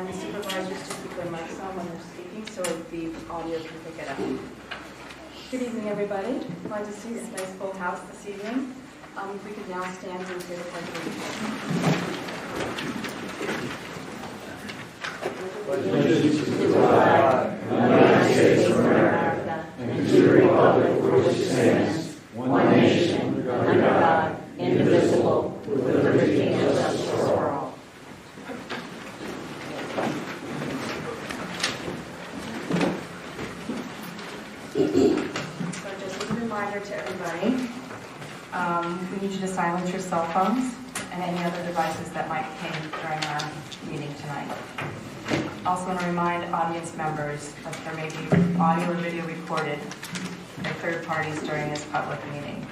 remind the supervisors to keep their mics on when they're speaking so the audio can pick it up. Good evening, everybody. Glad to see this nice full house this evening. If we could now stand and say the pledge of allegiance. To the flag of the United States of America and to the republic for which it stands, one nation, under God, indivisible, with liberty and justice for all. So just as a reminder to everybody, we need you to silence your cell phones and any other devices that might ping during our meeting tonight. Also want to remind audience members that there may be audio or video recorded by third parties during this public meeting.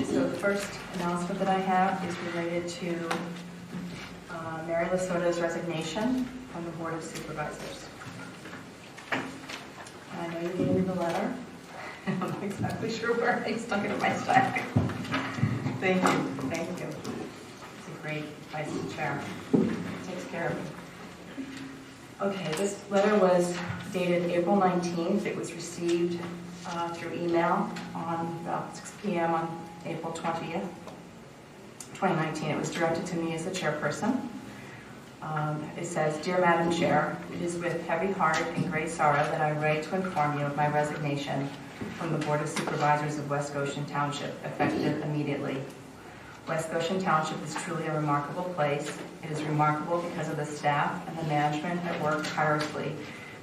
So the first announcement that I have is related to Mary Lasota's resignation from the Board of Supervisors. I know you gave me the letter. I'm not exactly sure where I stuck it in my stack. Thank you. Thank you. It's a great vice chair. Takes care of me. Okay, this letter was dated April 19th. It was received through email on about 6 p.m. on April 20th, 2019. It was directed to me as the chairperson. It says, "Dear Madam Chair, it is with heavy heart and great sorrow that I write to inform you of my resignation from the Board of Supervisors of West Goshen Township, effective immediately. West Goshen Township is truly a remarkable place. It is remarkable because of the staff and the management that work tirelessly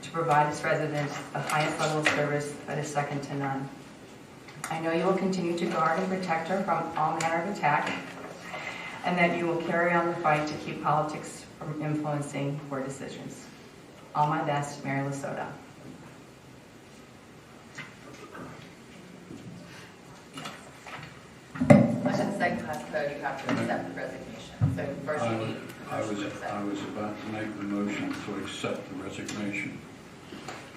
to provide its residents the highest level of service that is second to none. I know you will continue to guard and protect her from all manner of attack, and that you will carry on the fight to keep politics from influencing board decisions. All my best, Mary Lasota." Under the second class code, you have to accept the resignation. So first you need I was about to make the motion to accept the resignation.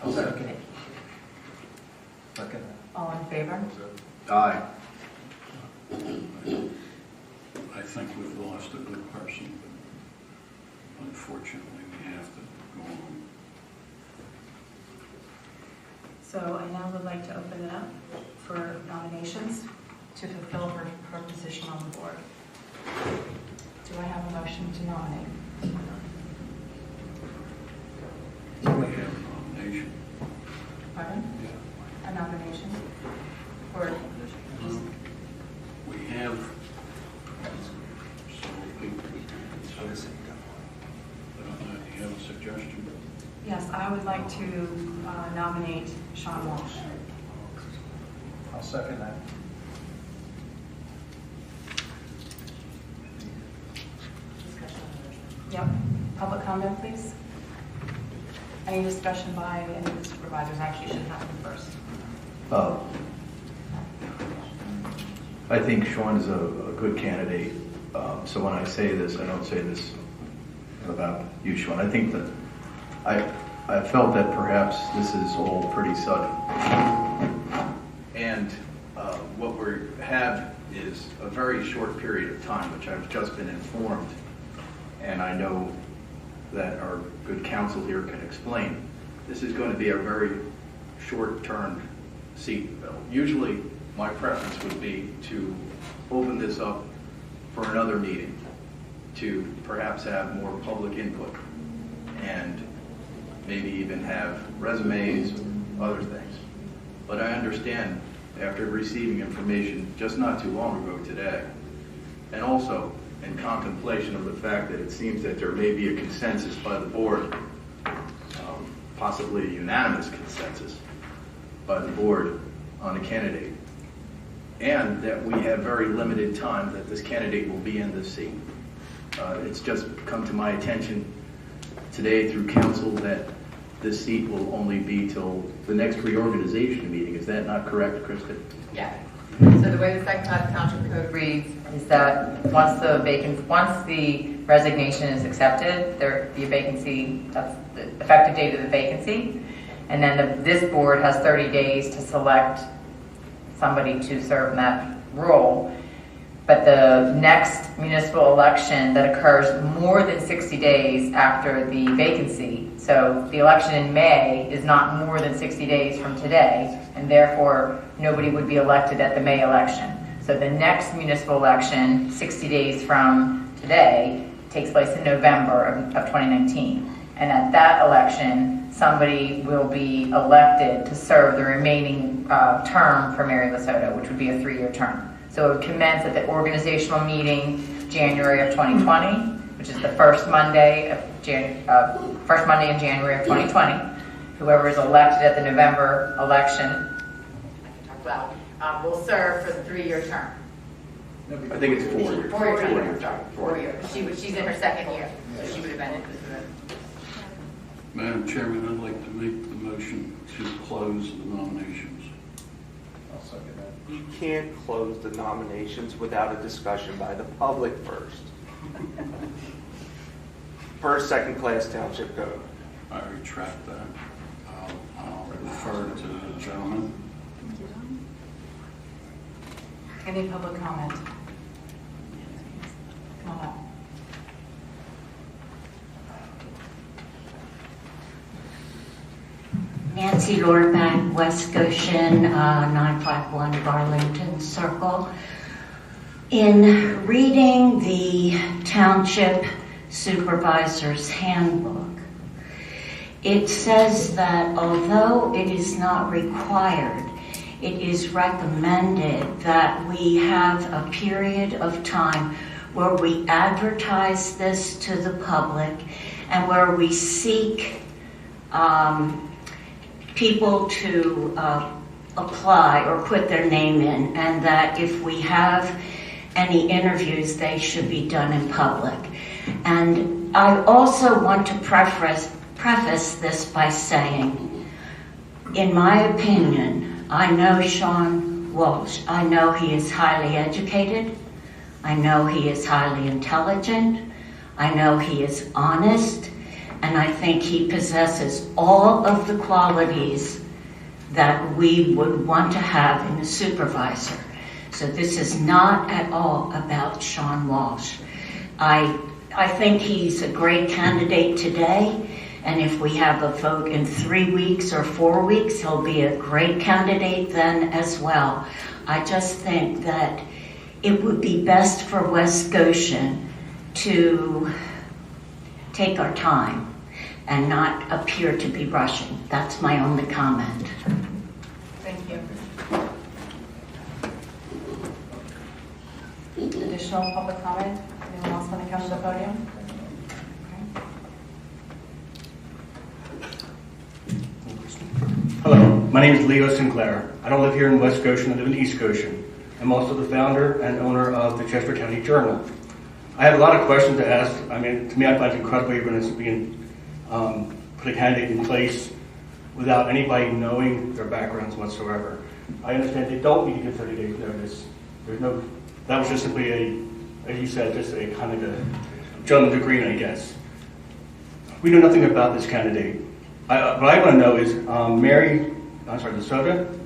I'll second it. Second. All in favor? Aye. I think we've lost a good person, but unfortunately we have to go on. So I now would like to open it up for nominations to fulfill her position on the board. Do I have a motion to nominate? We have a nomination. Pardon? Yeah. A nomination? Or We have several people. So, you have a suggestion? yes, I would like to nominate Sean Walsh. I'll second that. Yep. Public comment, please. Any discussion by any of the supervisors? Actually, should happen first. I think Sean is a good candidate. So when I say this, I don't say this about you, Sean. I think that I felt that perhaps this is all pretty sudden. And what we have is a very short period of time, which I've just been informed. And I know that our good counsel here can explain. This is going to be a very short-term seat. Usually, my preference would be to open this up for another meeting, to perhaps have more public input, and maybe even have resumes or other things. But I understand, after receiving information just not too long ago today, and also in contemplation of the fact that it seems that there may be a consensus by the board, possibly a unanimous consensus by the board on a candidate, and that we have very limited time that this candidate will be in this seat. It's just come to my attention today through council that this seat will only be till the next reorganization meeting. Is that not correct, Kristen? Yeah. So the way the second class township code reads is that once the resignation is accepted, the vacancy, that's the effective date of the vacancy, and then this board has 30 days to select somebody to serve in that role. But the next municipal election that occurs more than 60 days after the vacancy, so the election in May is not more than 60 days from today, and therefore nobody would be elected at the May election. So the next municipal election, 60 days from today, takes place in November of 2019. And at that election, somebody will be elected to serve the remaining term for Mary Lesotho, which would be a 3-year term. So it would commence at the organizational meeting January of 2020, which is the first Monday in January of 2020. Whoever is elected at the November election will serve for the 3-year term. I think it's 4 years. 4-year term, sorry, 4 years. She's in her second year, so she would have been in. Madam Chairman, I'd like to make the motion to close the nominations. I'll second that. You can't close the nominations without a discussion by the public first. First, second-class township code. I retract that. I'll refer to the gentleman. Any public comment? Come on up. Nancy Lorback, West Goshen, 951 Garlington Circle. In reading the Township Supervisor's Handbook, it says that although it is not required, it is recommended that we have a period of time where we advertise this to the public and where we seek people to apply or put their name in, and that if we have any interviews, they should be done in public. And I also want to preface this by saying, in my opinion, I know Sean Walsh. I know he is highly educated. I know he is highly intelligent. I know he is honest. And I think he possesses all of the qualities that we would want to have in a supervisor. So this is not at all about Sean Walsh. I think he's a great candidate today, and if we have a vote in 3 weeks or 4 weeks, he'll be a great candidate then as well. I just think that it would be best for West Goshen to take our time and not appear to be rushing. That's my only comment. Thank you. Additional public comment? Anyone else want to come to the podium? Hello, my name is Leo Sinclair. I don't live here in West Goshen, I live in East Goshen. I'm also the founder and owner of the Chester County Journal. I have a lot of questions to ask. I mean, to me, I find it incredible you're going to put a candidate in place without anybody knowing their backgrounds whatsoever. I understand they don't need to give 30 days notice. That was just simply as you said, just a kind of a gentleman's agreement, I guess. We know nothing about this candidate. What I want to know is, Mary Lesotho,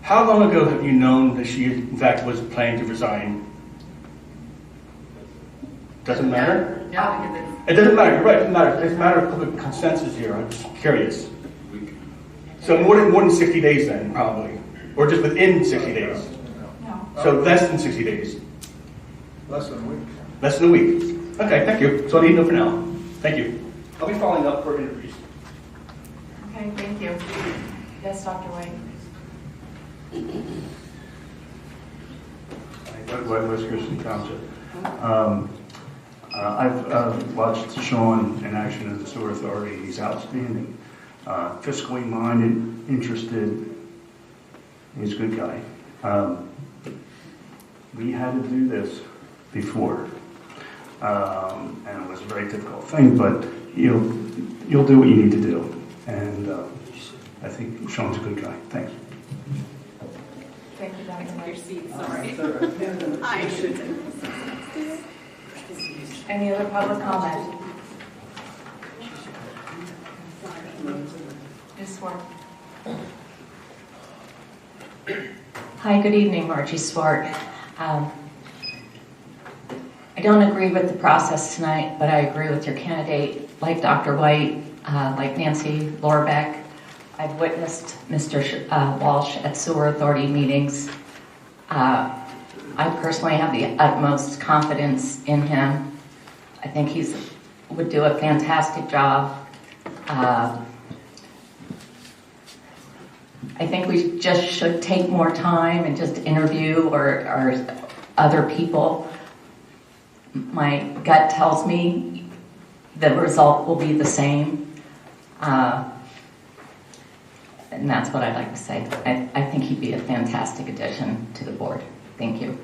how long ago have you known that she, in fact, was planning to resign? Doesn't matter? No, because It doesn't matter, you're right, it doesn't matter. It's a matter of public consensus here, I'm just curious. So more than 60 days then, probably, or just within 60 days? No. So less than 60 days? Less than a week. Less than a week. Okay, thank you. So I need to know for now. Thank you. I'll be following up for interviews. Okay, thank you. Yes, Dr. White. West Goshen Township. I've watched Sean in action as the sewer authority. He's outstanding, fiscally minded, interested. He's a good guy. We had to do this before, and it was a very difficult thing. But you'll do what you need to do, and I think Sean's a good guy. Thanks. Thank you, Dr. White. Any other public comment? Ms. Swart. Hi, good evening, Margie Swart. I don't agree with the process tonight, but I agree with your candidate, like Dr. White, like Nancy Lorbeck. I've witnessed Mr. Walsh at sewer authority meetings. I personally have the utmost confidence in him. I think he would do a fantastic job. I think we just should take more time and just interview or other people. My gut tells me the result will be the same. And that's what I'd like to say. I think he'd be a fantastic addition to the board. Thank you.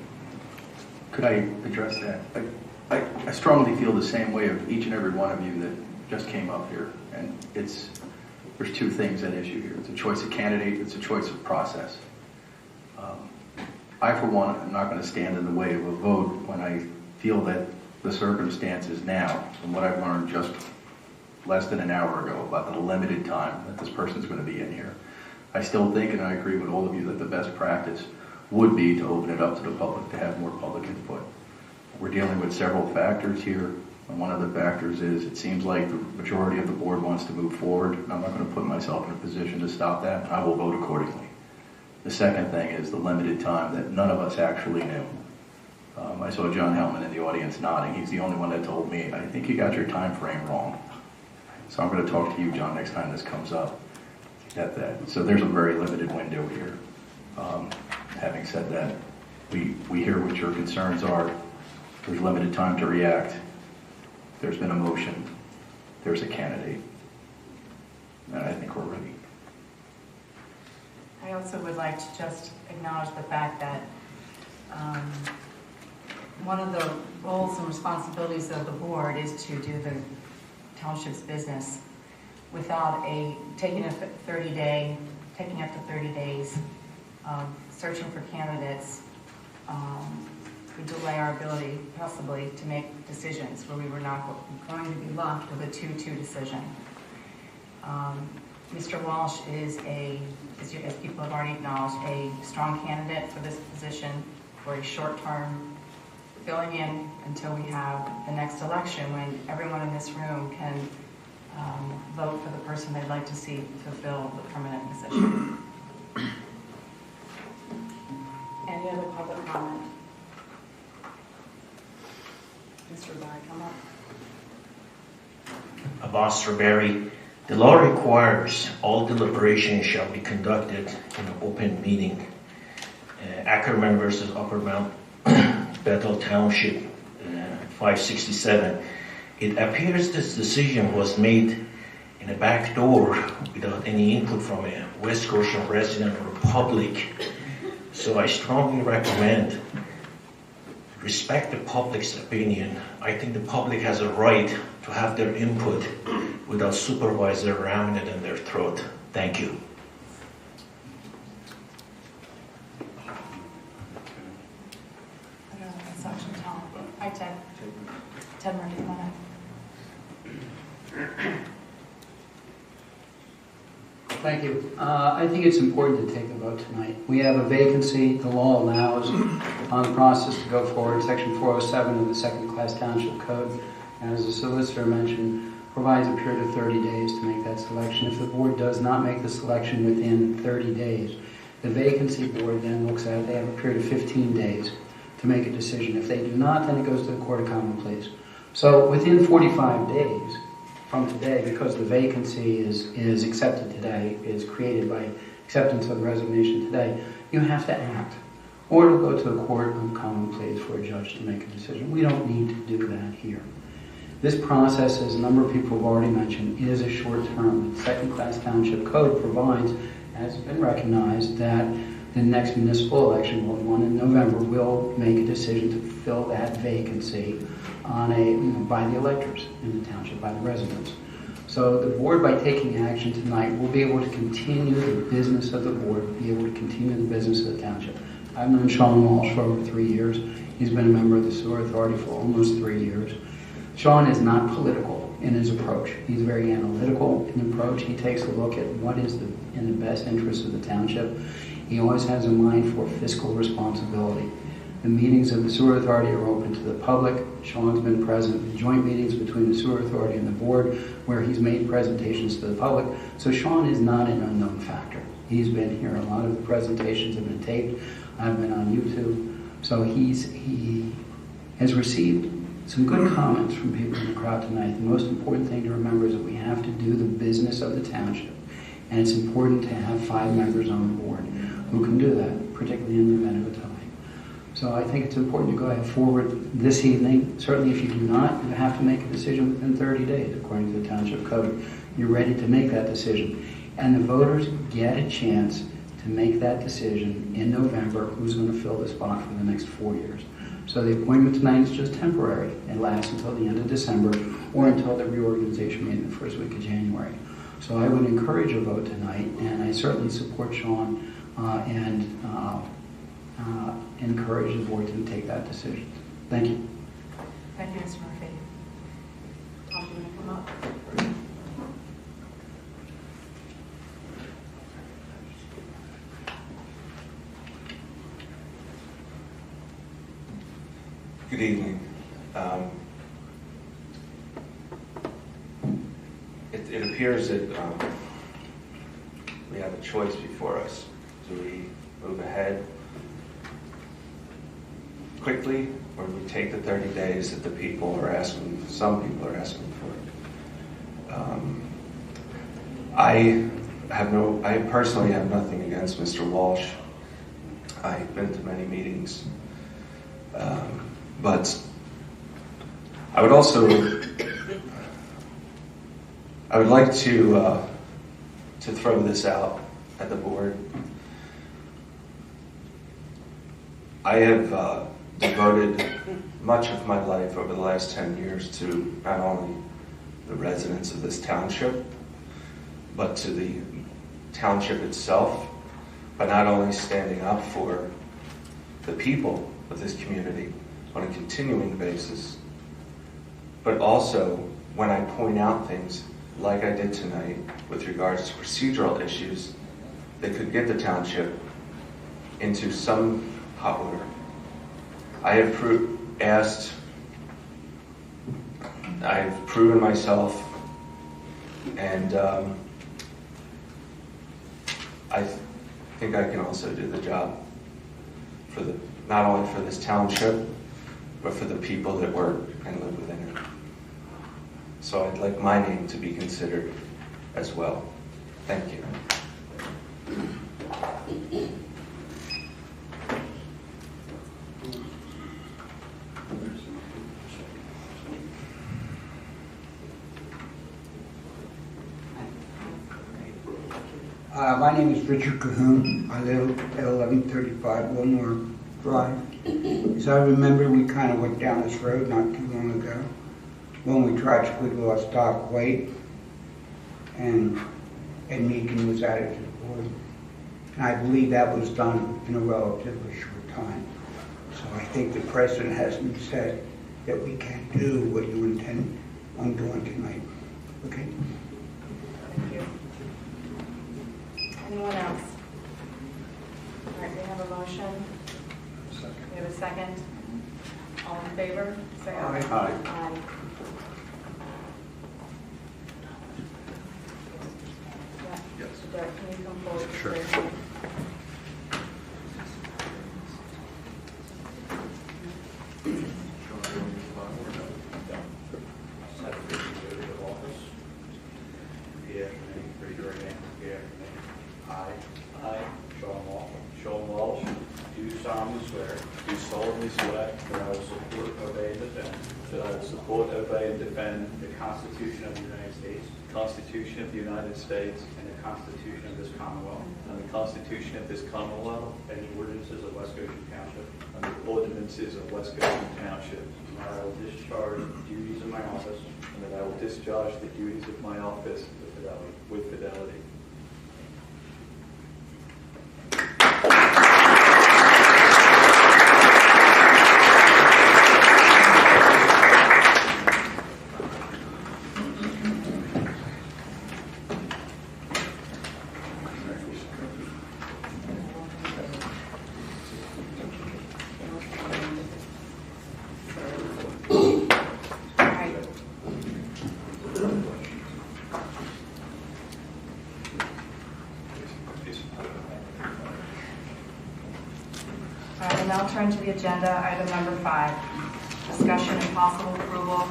Could I address that? I strongly feel the same way of each and every one of you that just came up here. And there's two things at issue here. It's a choice of candidate, it's a choice of process. I, for one, am not going to stand in the way of a vote when I feel that the circumstances now, from what I've learned just less than an hour ago about the limited time that this person's going to be in here. I still think, and I agree with all of you, that the best practice would be to open it up to the public, to have more public input. We're dealing with several factors here, and one of the factors is it seems like the majority of the board wants to move forward, and I'm not going to put myself in a position to stop that, and I will vote accordingly. The second thing is the limited time that none of us actually knew. I saw John Hellman in the audience nodding. He's the only one that told me, I think you got your time frame wrong. So I'm going to talk to you, John, next time this comes up. Get that. So there's a very limited window here. Having said that, we hear what your concerns are. There's limited time to react. There's been a motion. There's a candidate. And I think we're ready. I also would like to just acknowledge the fact that one of the roles and responsibilities of the board is to do the township's business without taking up to 30 days of searching for candidates would delay our ability possibly to make decisions where we were not going to be left with a 2-2 decision. Mr. Walsh is as people have already acknowledged, a strong candidate for this position for a short-term filling in until we have the next election when everyone in this room can vote for the person they'd like to see fulfill the permanent position. Any other public comment? Mr. Barry, come up. BoS Strawberry, the law requires all deliberations shall be conducted in an open meeting. Ackerman versus Upper Mount Bethel Township, 567. It appears this decision was made in a back door without any input from a West Goshen resident or public. So I strongly recommend respect the public's opinion. I think the public has a right to have their input without supervisor ramming it in their throat. Thank you. Hi, Ted. Ted Murphy, come on up. Thank you. I think it's important to take a vote tonight. We have a vacancy. The law allows the process to go forward. Section 407 of the Second-Class Township Code, as the solicitor mentioned, provides a period of 30 days to make that selection. If the board does not make the selection within 30 days, the vacancy board then looks at it. They have a period of 15 days to make a decision. If they do not, then it goes to the Court of Common Pleas. So within 45 days from today, because the vacancy is accepted today, is created by acceptance of the resignation today, you have to act. Or it'll go to the Court of Common Pleas for a judge to make a decision. We don't need to do that here. This process, as a number of people have already mentioned, is a short term. The Second-Class Township Code provides, as has been recognized, that the next municipal election, one in November, will make a decision to fill that vacancy by the electors in the township, by the residents. So the board, by taking action tonight, will be able to continue the business of the board, be able to continue the business of the township. I've known Sean Walsh for over 3 years. He's been a member of the Sewer Authority for almost 3 years. Sean is not political in his approach. He's very analytical in approach. He takes a look at what is in the best interest of the township. He always has a mind for fiscal responsibility. The meetings of the Sewer Authority are open to the public. Sean's been present in joint meetings between the Sewer Authority and the board where he's made presentations to the public. So Sean is not an unknown factor. He's been here. A lot of the presentations have been taped. I've been on YouTube. So he has received some good comments from people in the crowd tonight. The most important thing to remember is that we have to do the business of the township. And it's important to have 5 members on the board who can do that, particularly in the event of a tie. So I think it's important to go ahead forward this evening. Certainly if you do not, you have to make a decision within 30 days, according to the Township Code. You're ready to make that decision. And the voters get a chance to make that decision in November, who's going to fill the spot for the next 4 years. So the appointment tonight is just temporary. It lasts until the end of December or until the reorganization meeting the first week of January. So I would encourage a vote tonight, and I certainly support Sean and encourage the board to take that decision. Thank you. Thank you, Mr. Murphy. Tom, do you want to come up? Good evening. It appears that we have a choice before us. Do we move ahead quickly, or do we take the 30 days that some people are asking for? I personally have nothing against Mr. Walsh. I've been to many meetings. But I would like to throw this out at the board. I have devoted much of my life over the last 10 years to not only the residents of this township, but to the township itself, by not only standing up for the people of this community on a continuing basis, but also when I point out things like I did tonight with regards to procedural issues that could get the township into some hot water. I have proven myself, and I think I can also do the job for not only for this township, but for the people that work and live within it. So I'd like my name to be considered as well. Thank you. My name is Richard Cahoon. I live at 1135 Wilmore Drive. As I remember, we kind of went down this road not too long ago when we tried squid law stock weight, and Ed Meakin was added to the board. And I believe that was done in a relatively short time. So I think the precedent has been set that we can't do what you intend on doing tonight. Okay? Thank you. Anyone else? All right, we have a motion. We have a second. All in favor? Say aye. Aye. Aye. Yeah. Yes. Derek, can you come forward? Sure. The Constitution of the United States. The Constitution of the United States. And the Constitution of this Commonwealth. And the Constitution of this Commonwealth. And the ordinances of West Goshen Township. And the ordinances of West Goshen Township. And that I will discharge the duties of my office. And that I will discharge the duties of my office with fidelity. now turn to the agenda, item number 5, discussion and possible approval,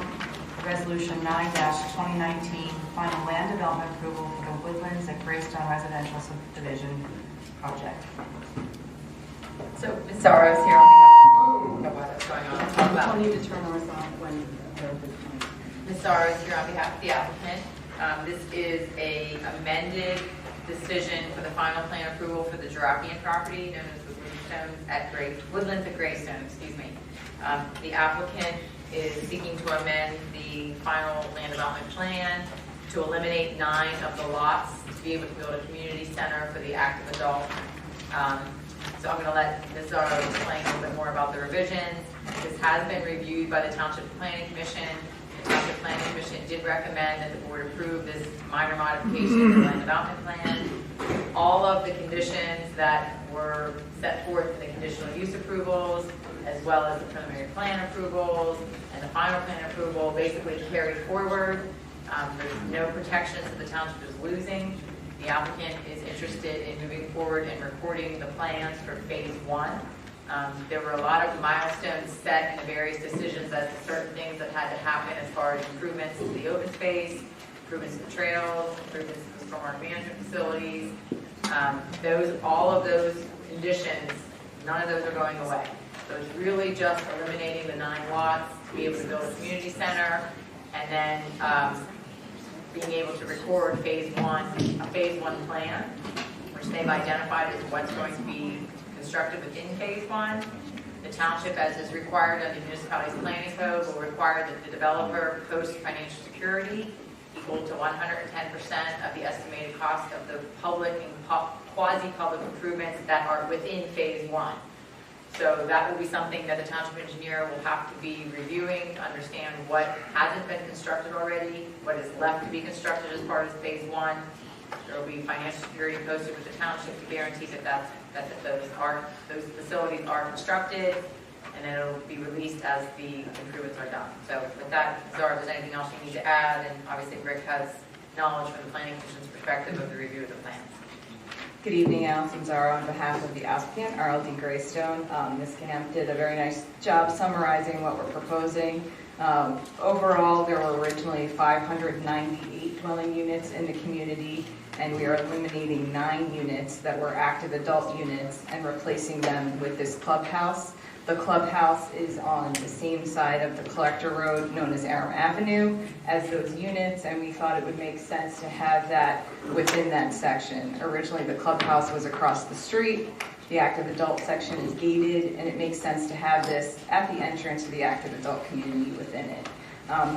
resolution 9-2019, final land development approval for the Woodlands at Greystone Residential Subdivision project. So Ms. Zara is here on behalf of what's going on. Let's talk about We'll need to turn ours on when Ms. Zara is here on behalf of the applicant. This is a amended decision for the final plan approval for the Jarapian property known as the Woodlands at Greystone, excuse me. The applicant is seeking to amend the final land development plan to eliminate 9 of the lots to be able to build a community center for the active adult. So I'm going to let Ms. Zara explain a little bit more about the revisions. This has been reviewed by the Township Planning Commission. The Township Planning Commission did recommend that the board approve this minor modification to the land development plan. All of the conditions that were set forth in the conditional use approvals, as well as the preliminary plan approvals and the final plan approval, basically carried forward. There's no protections that the township is losing. The applicant is interested in moving forward and recording the plans for phase 1. There were a lot of milestones set in the various decisions as to certain things that had to happen as far as improvements to the open space, improvements to the trails, improvements to the stormwater management facilities. All of those conditions, none of those are going away. So it's really just eliminating the 9 lots to be able to build a community center, and then being able to record phase 1, a phase 1 plan, which they've identified as what's going to be constructed within phase 1. The township, as is required under the municipality's planning code, will require that the developer post financial security equal to 110% of the estimated cost of the public and quasi-public improvements that are within phase 1. So that will be something that the township engineer will have to be reviewing to understand what hasn't been constructed already, what is left to be constructed as part of phase 1. There will be financial security posted with the township to guarantee that those facilities are constructed, and then it'll be released as the improvements are done. So with that, Zara, if there's anything else you need to add, and obviously Rick has knowledge from the planning commission's perspective of the review of the plans. Good evening, Allison Zara on behalf of the applicant, RLD Greystone. Ms. Camp did a very nice job summarizing what we're proposing. Overall, there were originally 598 dwelling units in the community, and we are eliminating 9 units that were active adult units and replacing them with this clubhouse. The clubhouse is on the same side of the collector road known as Aram Avenue as those units, and we thought it would make sense to have that within that section. Originally, the clubhouse was across the street. The active adult section is gated, and it makes sense to have this at the entrance to the active adult community within it.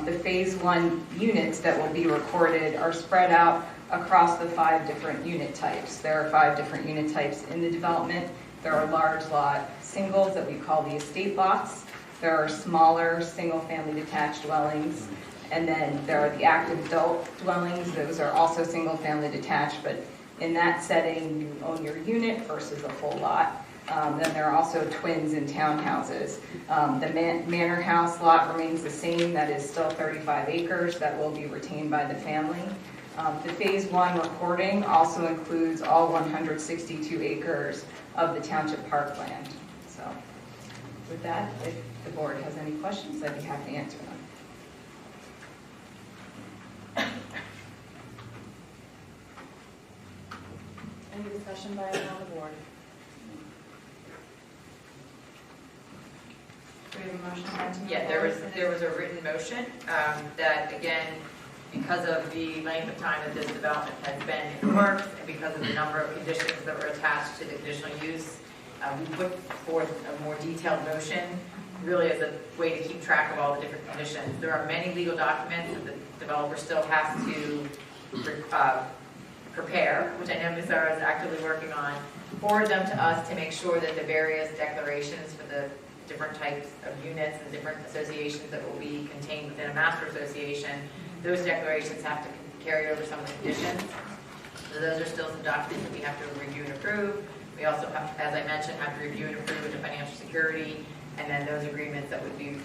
The phase 1 units that will be recorded are spread out across the 5 different unit types. There are 5 different unit types in the development. There are large lot singles that we call the estate lots. There are smaller single-family detached dwellings. And then there are the active adult dwellings. Those are also single-family detached, but in that setting, you own your unit versus a full lot. Then there are also twins and townhouses. The manor house lot remains the same. That is still 35 acres. That will be retained by the family. The phase 1 recording also includes all 162 acres of the township parkland. So with that, if the board has any questions, I'd be happy to answer them. Any discussion by anyone on the board? Do we have a motion? Yeah, there was a written motion that, again, because of the length of time that this development has been in the works, and because of the number of conditions that were attached to the conditional use, we put forth a more detailed motion, really as a way to keep track of all the different conditions. There are many legal documents that the developer still has to prepare, which I know Ms. Zara is actively working on, forward them to us to make sure that the various declarations for the different types of units and different associations that will be contained within a master association, those declarations have to carry over some of the conditions. So those are still some documents that we have to review and approve. We also have, as I mentioned, have to review and approve with the financial security, and then those agreements that would be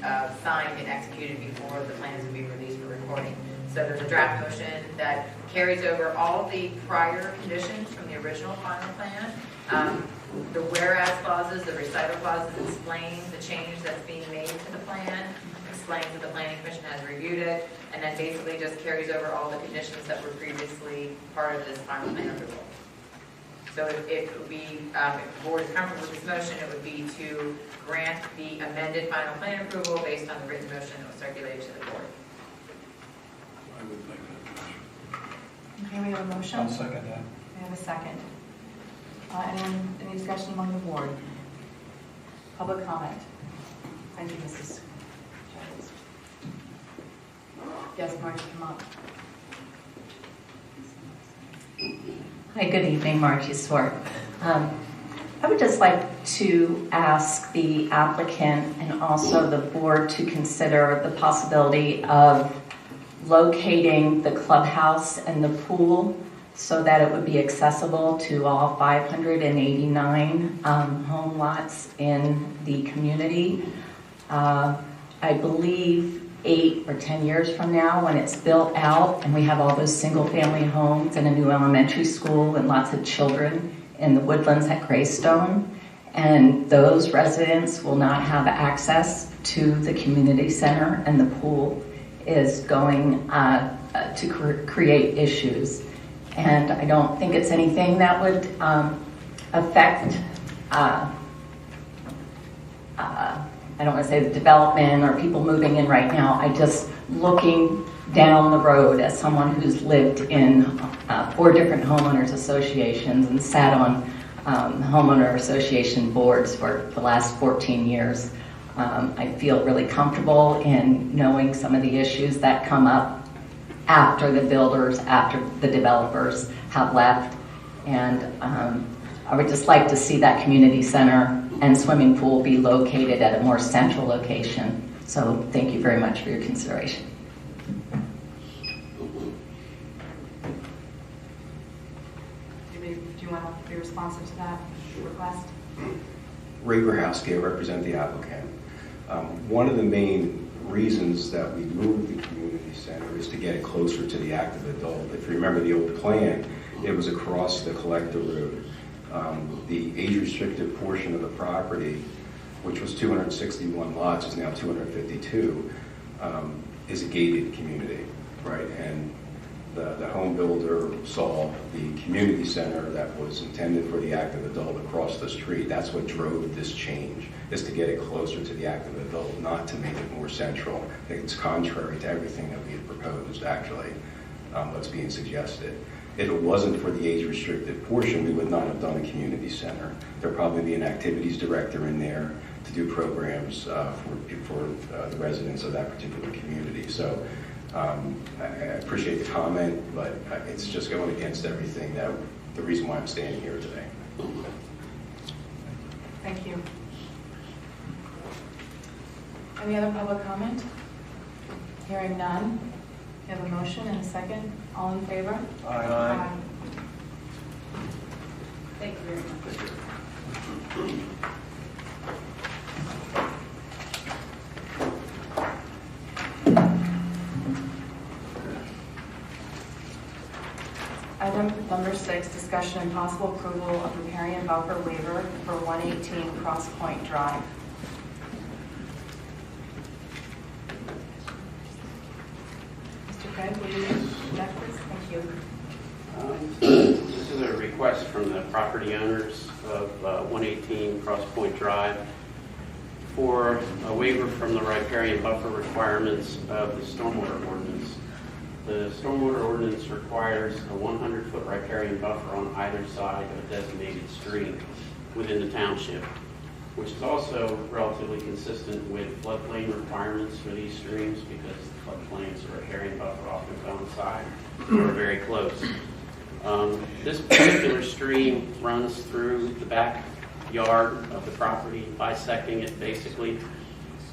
signed and executed before the plans would be released for recording. So there's a draft motion that carries over all of the prior conditions from the original final plan. The whereas clauses, the recital clauses explain the change that's being made to the plan, explains that the planning commission has reviewed it, and then basically just carries over all the conditions that were previously part of this final plan approval. So it would be, if the board is comfortable with this motion, it would be to grant the amended final plan approval based on the written motion that was circulated to the board. I would make that motion. Okay, we have a motion. I'll second that. We have a second. Any discussion among the board? Public comment. Thank you, Mrs. Childs. Yes, Margie, come up. Hi, good evening, Margie Swart. I would just like to ask the applicant and also the board to consider the possibility of locating the clubhouse and the pool so that it would be accessible to all 589 home lots in the community. I believe 8 or 10 years from now, when it's built out and we have all those single-family homes and a new elementary school and lots of children in the woodlands at Greystone, and those residents will not have access to the community center, and the pool is going to create issues. And I don't think it's anything that would affect, I don't want to say the development or people moving in right now. I just looking down the road as someone who's lived in 4 different homeowners associations and sat on homeowner association boards for the last 14 years. I feel really comfortable in knowing some of the issues that come up after the builders, after the developers have left. And I would just like to see that community center and swimming pool be located at a more central location. So thank you very much for your consideration. Do you want to be responsive to that request? Ray Grahowski, I represent the applicant. One of the main reasons that we moved the community center is to get it closer to the active adult. If you remember the old plan, it was across the collector road. The age-restricted portion of the property, which was 261 lots, is now 252, is a gated community, right? And the home builder saw the community center that was intended for the active adult across the street. That's what drove this change, is to get it closer to the active adult, not to make it more central. I think it's contrary to everything that we had proposed, actually, what's being suggested. If it wasn't for the age-restricted portion, we would not have done a community center. There'd probably be an activities director in there to do programs for the residents of that particular community. So I appreciate the comment, but it's just going against everything that the reason why I'm standing here today. Thank you. Any other public comment? Hearing none. We have a motion and a second. All in favor? Aye. Thank you very much. Item number 6, discussion and possible approval of riparian buffer waiver for 118 Cross Point Drive. Mr. Craig, will you connect this? Thank you. This is a request from the property owners of 118 Cross Point Drive for a waiver from the riparian buffer requirements of the stormwater ordinance. The stormwater ordinance requires a 100-foot riparian buffer on either side of a designated stream within the township, which is also relatively consistent with floodplain requirements for these streams because the floodplains and riparian buffer often coincide or are very close. This particular stream runs through the backyard of the property, bisecting it basically.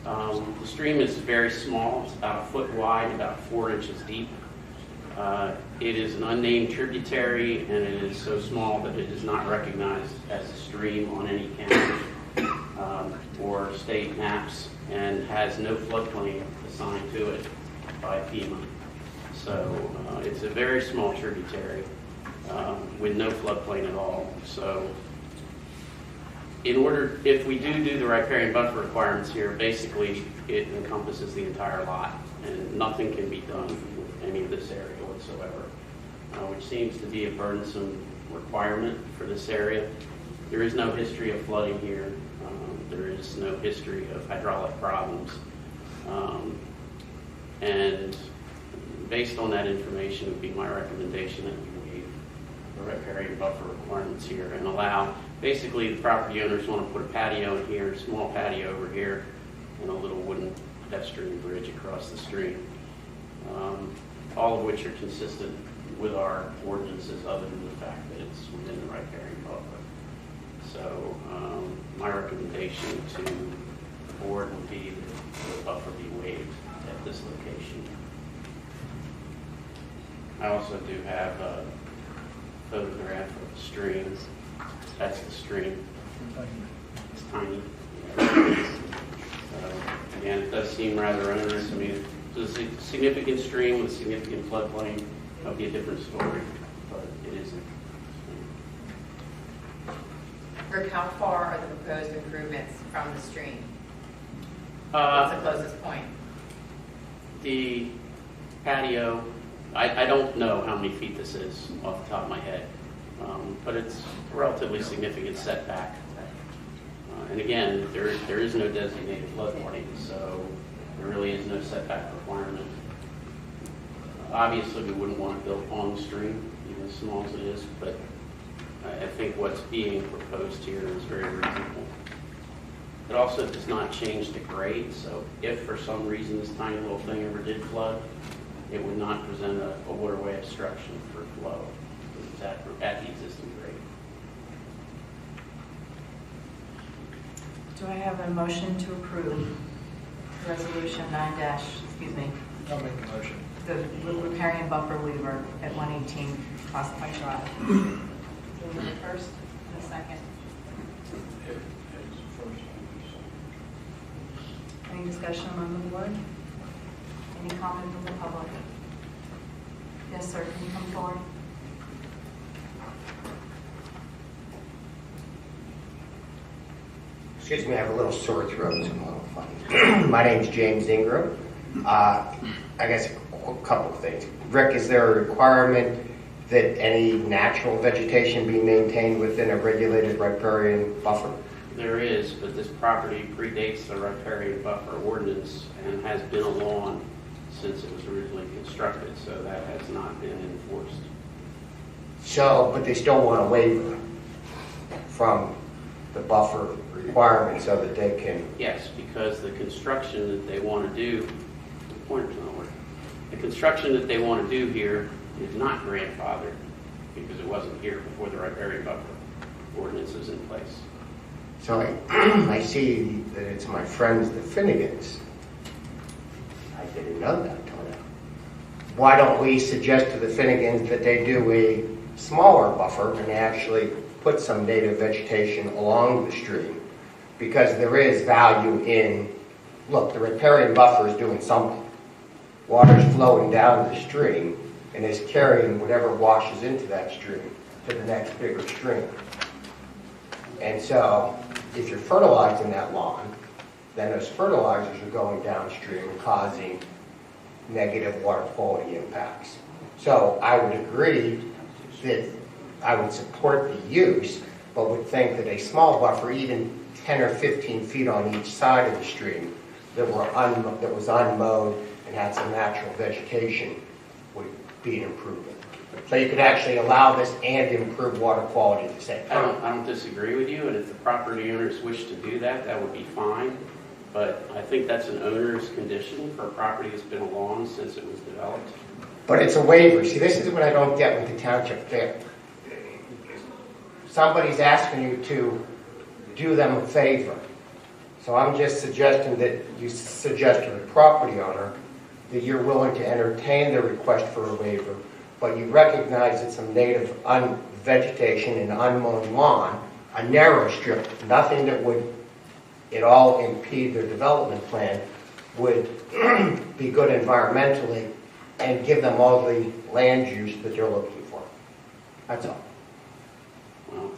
The stream is very small. It's about a foot wide, about 4 inches deep. It is an unnamed tributary, and it is so small that it is not recognized as a stream on any county or state maps, and has no floodplain assigned to it by FEMA. So it's a very small tributary with no floodplain at all. So if we do the riparian buffer requirements here, basically it encompasses the entire lot, and nothing can be done with any of this area whatsoever, which seems to be a burdensome requirement for this area. There is no history of flooding here. There is no history of hydraulic problems. And based on that information, it would be my recommendation that we waive the riparian buffer requirements here and allow, basically the property owners want to put a patio in here, a small patio over here, and a little wooden pedestrian bridge across the stream, all of which are consistent with our ordinances other than the fact that it's within the riparian buffer. So my recommendation to the board would be that the buffer be waived at this location. I also do have a photograph of the stream. That's the stream. It's tiny. Again, it does seem rather onerous. I mean, it's a significant stream with a significant floodplain. That'll be a different story, but it isn't. Rick, how far are the proposed improvements from the stream? What's the closest point? The patio, I don't know how many feet this is off the top of my head, but it's a relatively significant setback. And again, there is no designated floodplain, so there really is no setback requirement. Obviously, we wouldn't want to build on the stream, even as small as it is, but I think what's being proposed here is very reasonable. It also does not change the grade, so if for some reason this tiny little thing ever did flood, it would not present a waterway obstruction for flow. It's at the existing grade. Do I have a motion to approve resolution 9 excuse me, I'll make a motion. the riparian buffer waiver at 118 Prospect Drive? So we have a first and a second. Any discussion among the board? Any comment from the public? Yes, sir, can you come forward? Excuse me, I have a little sore throat, so I'm a little funny. My name's James Ingram. I guess a couple of things. Rick, is there a requirement that any natural vegetation be maintained within a regulated riparian buffer? There is, but this property predates the riparian buffer ordinance and has been a lawn since it was originally constructed, so that has not been enforced. So, but they still want a waiver from the buffer requirement so that they can... Yes, because the construction that they want to do, the construction that they want to do here is not grandfathered because it wasn't here before the riparian buffer ordinance is in place. So I see that it's my friends, the Finnegans. I didn't know that until now. Why don't we suggest to the Finnegans that they do a smaller buffer and actually put some native vegetation along the stream? Because there is value in, look, the riparian buffer is doing something. Water's flowing down the stream and is carrying whatever washes into that stream to the next bigger stream. And so, if you're fertilizing that lawn, then those fertilizers are going downstream and causing negative water quality impacts. So I would agree that I would support the use, but would think that a small buffer, even 10 or 15 feet on each side of the stream, that was unmowed and had some natural vegetation, would be an improvement. So you could actually allow this and improve water quality at the same time. I don't disagree with you, and if the property owners wish to do that, that would be fine. But I think that's an owner's condition for a property that's been a lawn since it was developed. But it's a waiver. See, this is what I don't get with the township fair. Somebody's asking you to do them a favor. So I'm just suggesting that you suggest to the property owner that you're willing to entertain the request for a waiver, but you recognize that some native vegetation and unmown lawn, a narrow strip, nothing that would at all impede their development plan, would be good environmentally and give them all the land use that they're looking for. That's all. Well,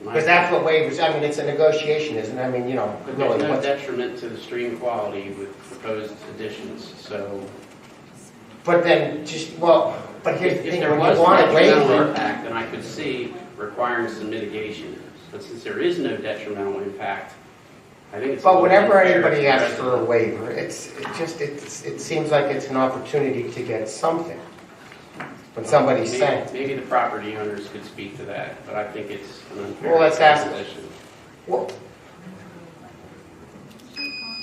Because that's what waivers, I mean, it's a negotiation, isn't it? I mean, you know, but really, there's no what's... detriment to the stream quality with proposed additions, so. But then, just, well, but here's the If thing, there when was you want a detrimental waiver... impact, then I could see requiring some mitigation. But since there is no detrimental impact, I think it's. But a little whenever unfair anybody to asks for a residents. waiver, it seems like it's an opportunity to get something. When somebody's saying... Maybe the property owners could speak to that, but I think it's an unfair. Well, let's ask them. position. Well,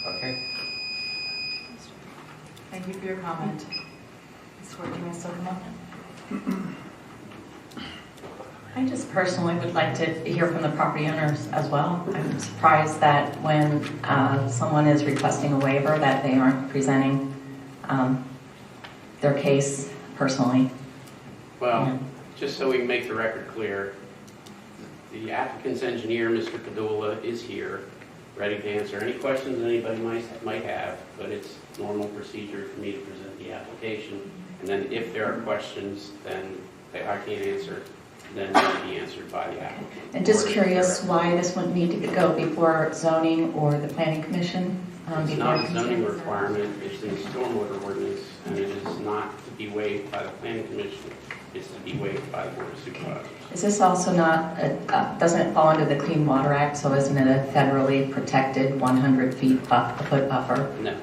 okay. Thank you for your comment. Ms. Ward, you may still come up. I just personally would like to hear from the property owners as well. I'm surprised that when someone is requesting a waiver that they aren't presenting their case personally. Well, just so we can make the record clear, the applicant's engineer, Mr. Padula, is here, ready to answer any questions anybody might have, but it's normal procedure for me to present the application. And then if there are questions, then that I can't answer, then they'll be answered by the applicant. And just curious why this wouldn't need to go before zoning or the planning commission? It's not a zoning requirement, it's in the stormwater ordinance, and it is not to be waived by the planning commission, it's to be waived by the board of supervisors. Is this also not, doesn't it fall under the Clean Water Act, so isn't it a federally protected 100 foot buffer? No.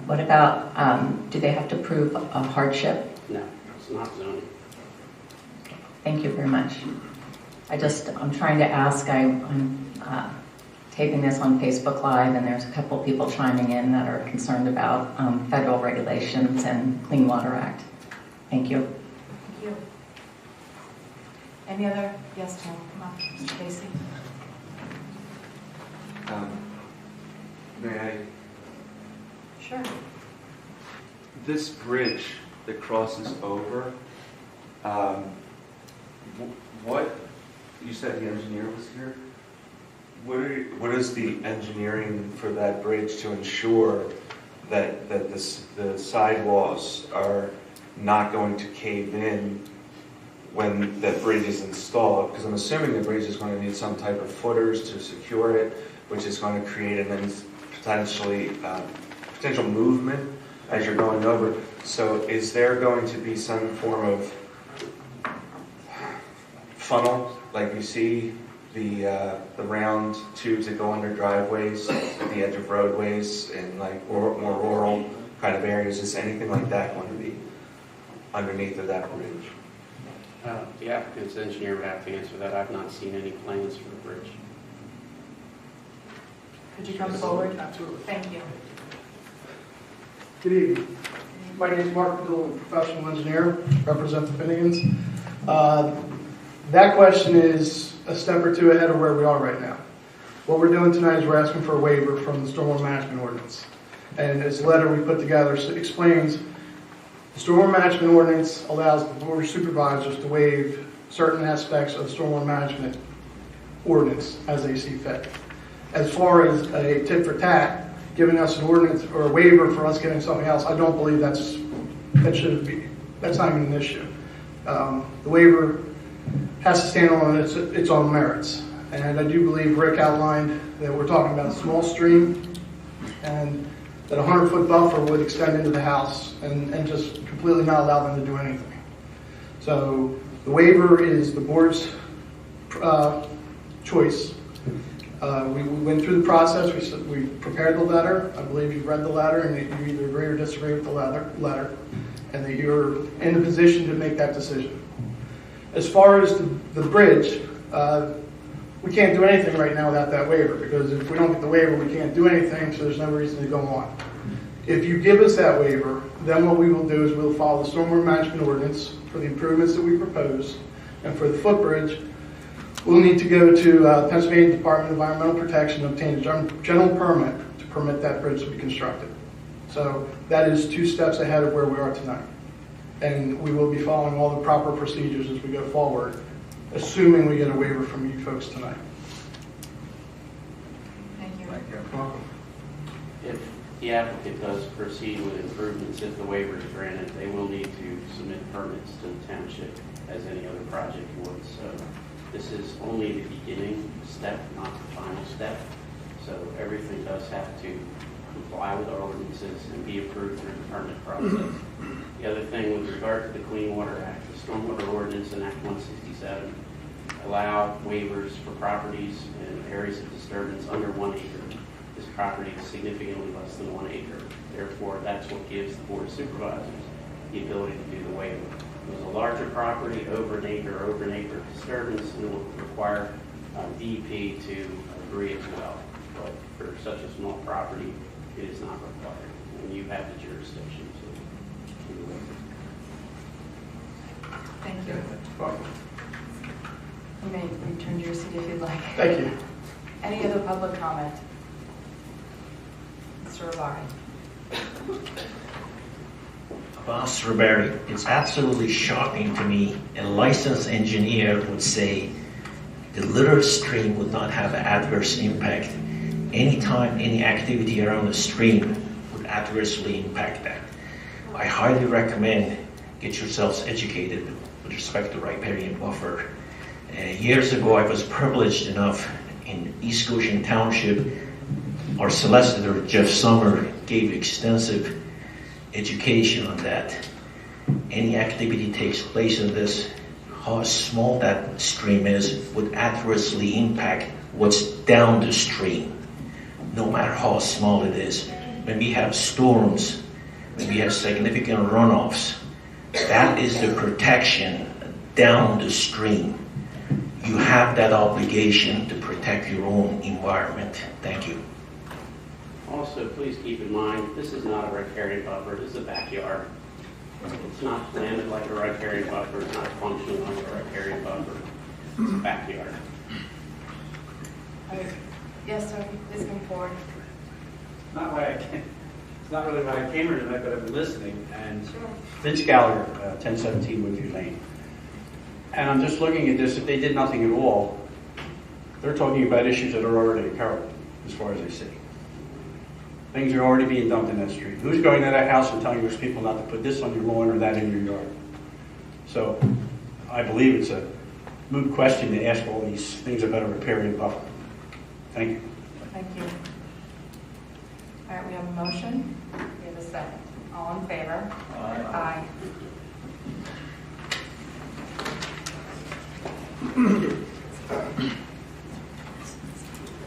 What about, do they have to prove a hardship? No, it's not zoning. Thank you very much. I'm trying to ask, I'm taping this on Facebook Live, and there's a couple of people chiming in that are concerned about federal regulations and Clean Water Act. Thank you. Thank you. Any other? Yes, Tom, come up. Mr. Casey. May I? Sure. This bridge that crosses over, what, you said the engineer was here? What is the engineering for that bridge to ensure that the sidewalls are not going to cave in when that bridge is installed? Because I'm assuming the bridge is going to need some type of footers to secure it, which is going to create potential movement as you're going over. So is there going to be some form of funnel, like you see the round tubes that go under driveways at the edge of roadways and like more rural kind of areas? Is anything like that going to be underneath of that bridge? The applicant's engineer would have to answer that. I've not seen any plans for the bridge. Could you come forward? Absolutely. Thank you. Good evening. My name is Mark Padula, professional engineer, represent the Finnegans. That question is a step or two ahead of where we are right now. What we're doing tonight is we're asking for a waiver from the stormwater management ordinance. And this letter we put together explains the stormwater management ordinance allows the board of supervisors to waive certain aspects of the stormwater management ordinance as they see fit. As far as a tit for tat, giving us an ordinance or a waiver for us getting something else, I don't believe that's not even an issue. The waiver has to stand on its own merits. And I do believe Rick outlined that we're talking about a small stream and that a 100-foot buffer would extend into the house and just completely not allow them to do anything. So the waiver is the board's choice. We went through the process, we prepared the letter. I believe you've read the letter and that you either agree or disagree with the letter and that you're in a position to make that decision. As far as the bridge, we can't do anything right now without that waiver, because if we don't get the waiver, we can't do anything, so there's no reason to go on. If you give us that waiver, then what we will do is we'll follow the stormwater management ordinance for the improvements that we propose, and for the footbridge, we'll need to go to the Pennsylvania Department of Environmental Protection and obtain a general permit to permit that bridge to be constructed. So that is 2 steps ahead of where we are tonight. And we will be following all the proper procedures as we go forward, assuming we get a waiver from you folks tonight. Thank you. If the applicant does proceed with improvements, if the waiver is granted, they will need to submit permits to the township as any other project would. So this is only the beginning step, not the final step. So everything does have to comply with our ordinances and be approved through the permit process. The other thing with regard to the Clean Water Act, the Stormwater Ordinance and Act 167 allow waivers for properties and areas of disturbance under 1 acre. This property is significantly less than 1 acre. Therefore, that's what gives the Board of Supervisors the ability to do the waiver. If it was a larger property, over an acre disturbance, it will require DEP to agree as well. But for such a small property, it is not required, and you have the jurisdiction to do the waiver. Thank you. You may return to your seat if you'd like. Thank you. Any other public comment? Mr. Ravari. BoS Ravari, it's absolutely shocking to me a licensed engineer would say the litter stream would not have an adverse impact. Anytime any activity around the stream would adversely impact that. I highly recommend get yourselves educated with respect to riparian buffer. Years ago, I was privileged enough in East Goshen Township. Our solicitor, Jeff Summer, gave extensive education on that. Any activity takes place in this, how small that stream is would adversely impact what's down the stream, no matter how small it is. When we have storms, when we have significant runoffs, that is the protection down the stream. You have that obligation to protect your own environment. Thank you. Also, please keep in mind, this is not a riparian buffer, this is a backyard. It's not planted like a riparian buffer, it's not functioning like a riparian buffer. It's a backyard. Yes, sir, please come forward. Not why I came. It's not really why I came here tonight, but I've been listening. And Sure. Vince Gallagher, 1017 Woodview Lane. And I'm just looking at this. If they did nothing at all, they're talking about issues that are already occurring, as far as I see. Things are already being dumped in that street. Who's going to that house and telling those people not to put this on your lawn or that in your yard? So I believe it's a moot question to ask all these things about a riparian buffer. Thank you. Thank you. All right, we have a motion. We have a second. All in favor? Aye.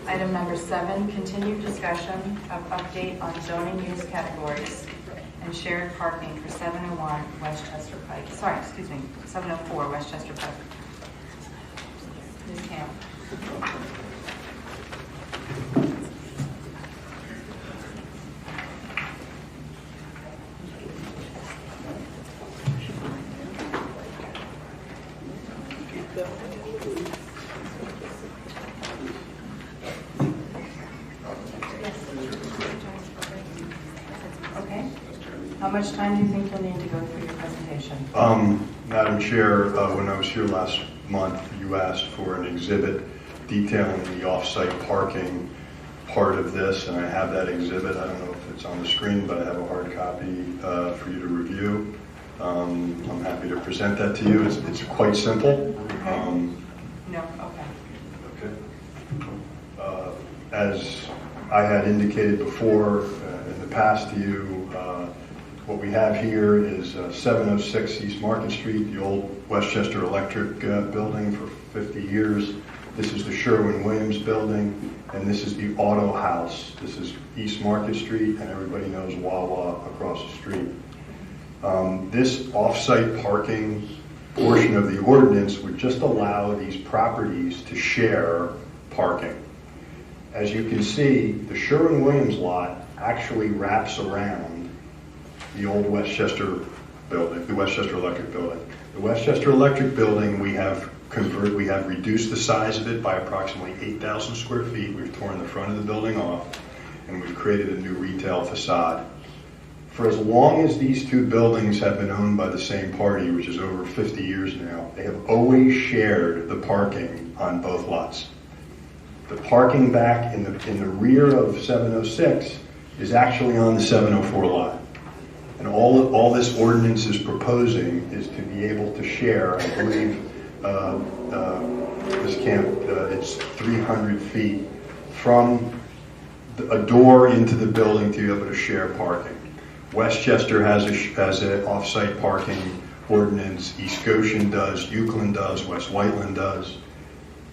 Item number 7, continued discussion of update on zoning use categories and shared parking for 701 Westchester Pike. Sorry, excuse me, 704 Westchester Pike. Ms. Camp. Okay. How much time do you think you'll need to go through your presentation? Madam Chair, when I was here last month, you asked for an exhibit detailing the off-site parking part of this, and I have that exhibit. I don't know if it's on the screen, but I have a hard copy for you to review. I'm happy to present that to you. It's quite simple. No, okay. Okay. As I had indicated before in the past to you, what we have here is 706 East Market Street, the old Westchester Electric building for 50 years. This is the Sherwin-Williams building, and this is the Auto House. This is East Market Street, and everybody knows Wawa across the street. This off-site parking portion of the ordinance would just allow these properties to share parking. As you can see, the Sherwin-Williams lot actually wraps around the old Westchester building, the Westchester Electric building. The Westchester Electric building, we have reduced the size of it by approximately 8,000 square feet. We've torn the front of the building off, and we've created a new retail facade. For as long as these two buildings have been owned by the same party, which is over 50 years now, they have always shared the parking on both lots. The parking back in the rear of 706 is actually on the 704 lot. And all this ordinance is proposing is to be able to share, I believe, this camp, it's 300 feet from a door into the building to be able to share parking. Westchester has an off-site parking ordinance, East Goshen does, Euclid does, West Whiteland does.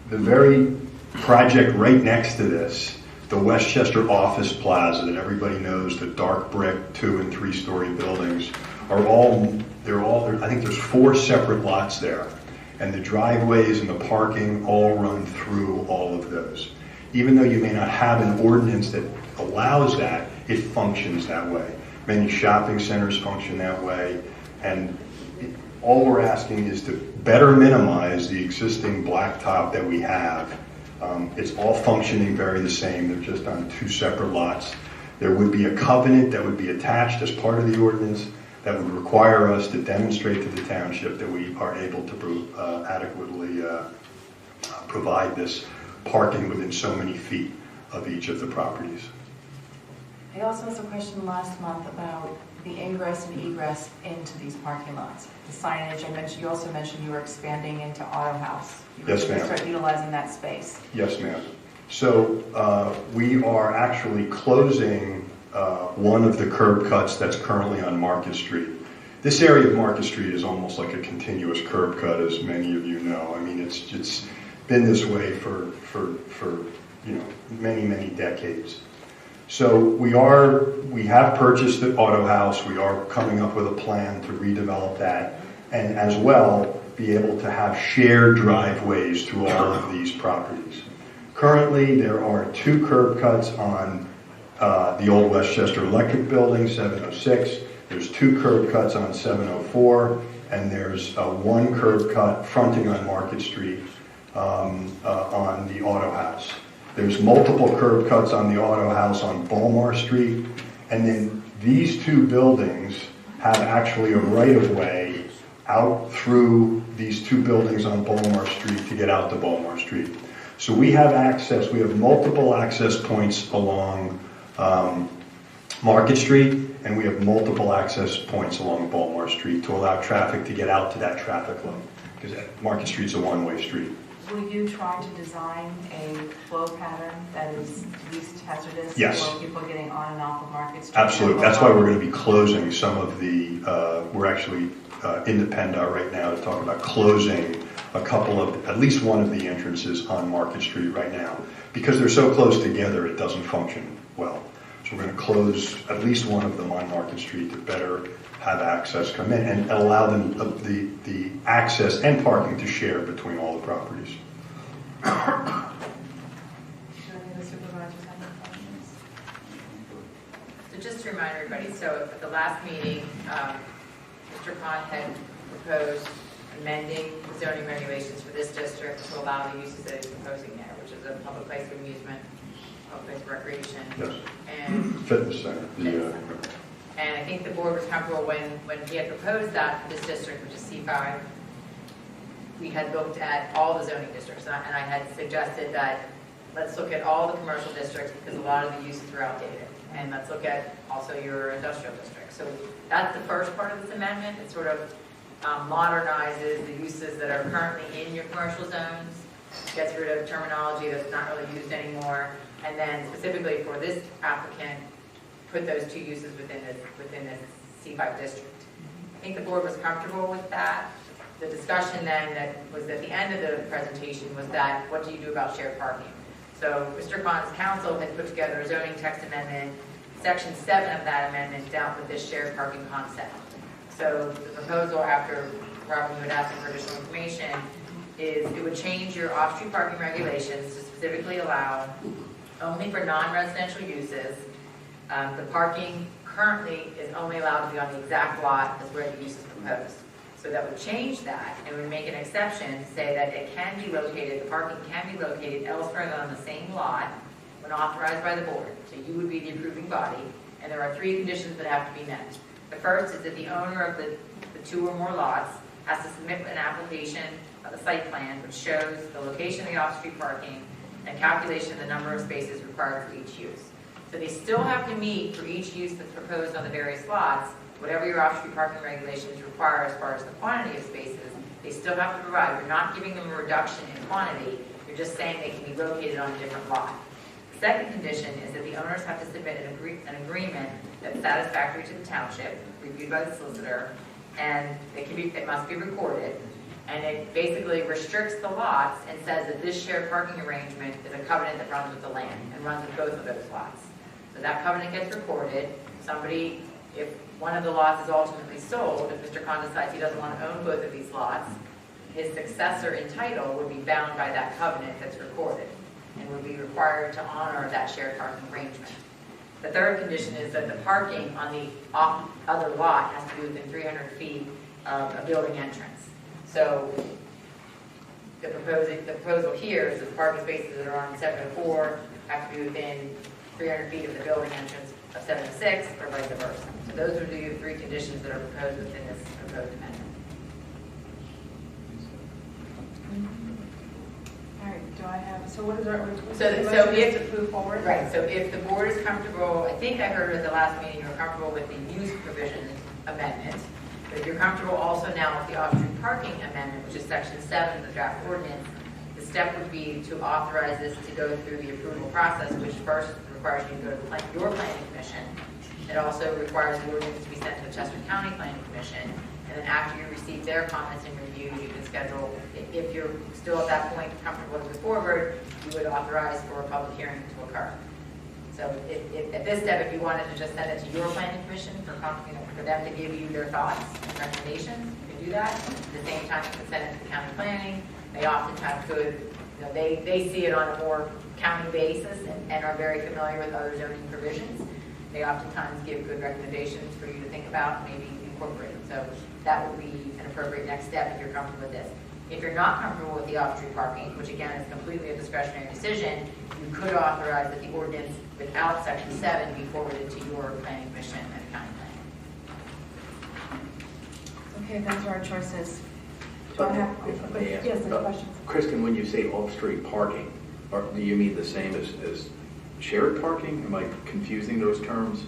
The very project right next to this, the Westchester Office Plaza that everybody knows, the dark brick 2- and 3-story buildings, I think there's 4 separate lots there. And the driveways and the parking all run through all of those. Even though you may not have an ordinance that allows that, it functions that way. Many shopping centers function that way. And all we're asking is to better minimize the existing blacktop that we have. It's all functioning very the same. They're just on 2 separate lots. There would be a covenant that would be attached as part of the ordinance that would require us to demonstrate to the township that we are able to adequately provide this parking within so many feet of each of the properties. I also asked a question last month about the ingress and egress into these parking lots. The signage, you also mentioned you were expanding into Auto House. Yes, ma'am. Start utilizing that space. Yes, ma'am. So we are actually closing one of the curb cuts that's currently on Market Street. This area of Market Street is almost like a continuous curb cut, as many of you know. I mean, it's been this way for many decades. So we have purchased the Auto House. We are coming up with a plan to redevelop that, and as well be able to have shared driveways through all of these properties. Currently, there are 2 curb cuts on the old Westchester Electric Building, 706. There's 2 curb cuts on 704, and there's 1 curb cut fronting on Market Street on the Auto House. There's multiple curb cuts on the Auto House on Balmar Street, and then these 2 buildings have actually a right-of-way out through these 2 buildings on Balmar Street to get out to Balmar Street. So we have access, we have multiple access points along Market Street, and we have multiple access points along Balmar Street to allow traffic to get out to that traffic light, because Market Street's a one-way street. Will you try to design a flow pattern that is least hazardous Yes. for people getting on and off of Market Street? Absolutely. That's why we're going to be closing some of the, we're actually in the PennDOT right now to talk about closing a couple of, at least one of the entrances on Market Street right now. Because they're so close together, it doesn't function well. So we're going to close at least one of them on Market Street to better have access come in and allow them the access and parking to share between all the properties. Do any of the supervisors have any questions? So just to remind everybody, so at the last meeting, Mr. Pond had proposed amending the zoning regulations for this district to allow the uses that he's proposing there, which is a public place of amusement, public place of recreation, Yes. and Fitness center. Fitness center. And I think the board was comfortable when he had proposed that for this district, which is C5, we had looked at all the zoning districts, and I had suggested that let's look at all the commercial districts because a lot of the uses are outdated, and let's look at also your industrial district. So that's the first part of this amendment. It sort of modernizes the uses that are currently in your commercial zones, gets rid of terminology that's not really used anymore, and then specifically for this applicant, put those 2 uses within this C5 district. I think the board was comfortable with that. The discussion then that was at the end of the presentation was that, what do you do about shared parking? So Mr. Pond's council had put together a zoning text amendment. Section 7 of that amendment dealt with this shared parking concept. So the proposal, after Robin, you had asked for additional information, is it would change your off-street parking regulations to specifically allow only for non-residential uses. The parking currently is only allowed to be on the exact lot as where the use is proposed. So that would change that and would make an exception to say that it can be located, the parking can be located elsewhere than on the same lot when authorized by the board. So you would be the approving body, and there are 3 conditions that have to be met. The first is that the owner of the 2 or more lots has to submit an application of a site plan which shows the location of the off-street parking and calculation of the number of spaces required for each use. So they still have to meet for each use that's proposed on the various lots, whatever your off-street parking regulations require as far as the quantity of spaces, they still have to provide. You're not giving them a reduction in quantity, you're just saying they can be located on a different lot. The second condition is that the owners have to submit an agreement that's satisfactory to the township, reviewed by the solicitor, and it must be recorded. And it basically restricts the lots and says that this shared parking arrangement is a covenant that runs with the land and runs with both of those lots. So that covenant gets recorded. If one of the lots is ultimately sold, if Mr. Khan decides he doesn't want to own both of these lots, his successor in title would be bound by that covenant that's recorded and would be required to honor that shared parking arrangement. The third condition is that the parking on the other lot has to be within 300 feet of a building entrance. So the proposal here is that the parking spaces that are on 704 have to be within 300 feet of the building entrance of 706, or vice versa. So those would be the three conditions that are proposed within this proposed amendment. All right, do I have, so what is our, So if to move forward? Right, so if the board is comfortable, I think I heard at the last meeting you were comfortable with the use provision amendment, but if you're comfortable also now with the off-street parking amendment, which is section 7 of the draft ordinance, the step would be to authorize this to go through the approval process, which first requires you to go to your planning commission. It also requires the ordinance to be sent to the Chester County Planning Commission, and then after you receive their comments and reviews, you can schedule, if you're still at that point comfortable to move forward, you would authorize for a public hearing to occur. So at this step, if you wanted to just send it to your planning commission for them to give you their thoughts and recommendations, you can do that. At the same time, you can send it to the county planning. They oftentimes they see it on a more county basis and are very familiar with other zoning provisions. They oftentimes give good recommendations for you to think about and maybe incorporate. So that would be an appropriate next step if you're comfortable with this. If you're not comfortable with the off-street parking, which again is completely a discretionary decision, you could authorize that the ordinance without section 7 be forwarded to your planning commission and county planning. Okay, those are our choices. Do I have, yes, there's questions. Kristen, when you say off-street parking, do you mean the same as shared parking? Am I confusing those terms?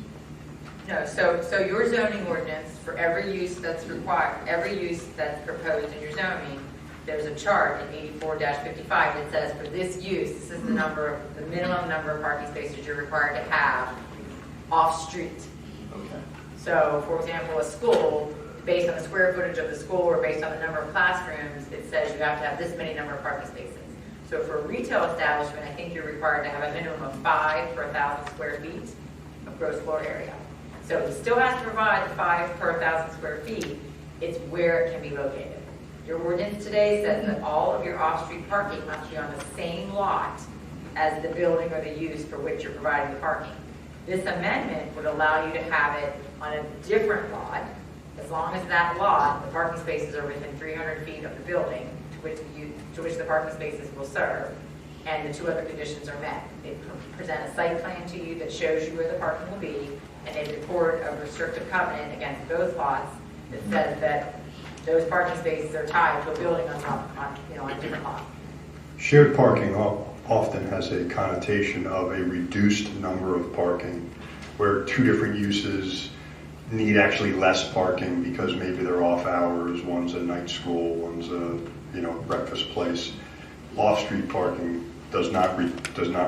No, so your zoning ordinance, for every use that's required, every use that's proposed in your zoning, there's a chart in 84-55 that says for this use, this is the minimum number of parking spaces you're required to have off-street. Okay. So, for example, a school, based on the square footage of the school or based on the number of classrooms, it says you have to have this many number of parking spaces. So for a retail establishment, I think you're required to have a minimum of 5 per 1,000 square feet of gross floor area. So it still has to provide 5 per 1,000 square feet. It's where it can be located. Your ordinance today says that all of your off-street parking must be on the same lot as the building or the use for which you're providing the parking. This amendment would allow you to have it on a different lot, as long as that lot, the parking spaces are within 300 feet of the building to which the parking spaces will serve, and the 2 other conditions are met. They present a site plan to you that shows you where the parking will be, and they record a restrictive covenant against both lots that says that those parking spaces are tied to a building on a different lot. Shared parking often has a connotation of a reduced number of parking, where 2 different uses need actually less parking because maybe they're off hours, one's a night school, one's a breakfast place. Off-street parking does not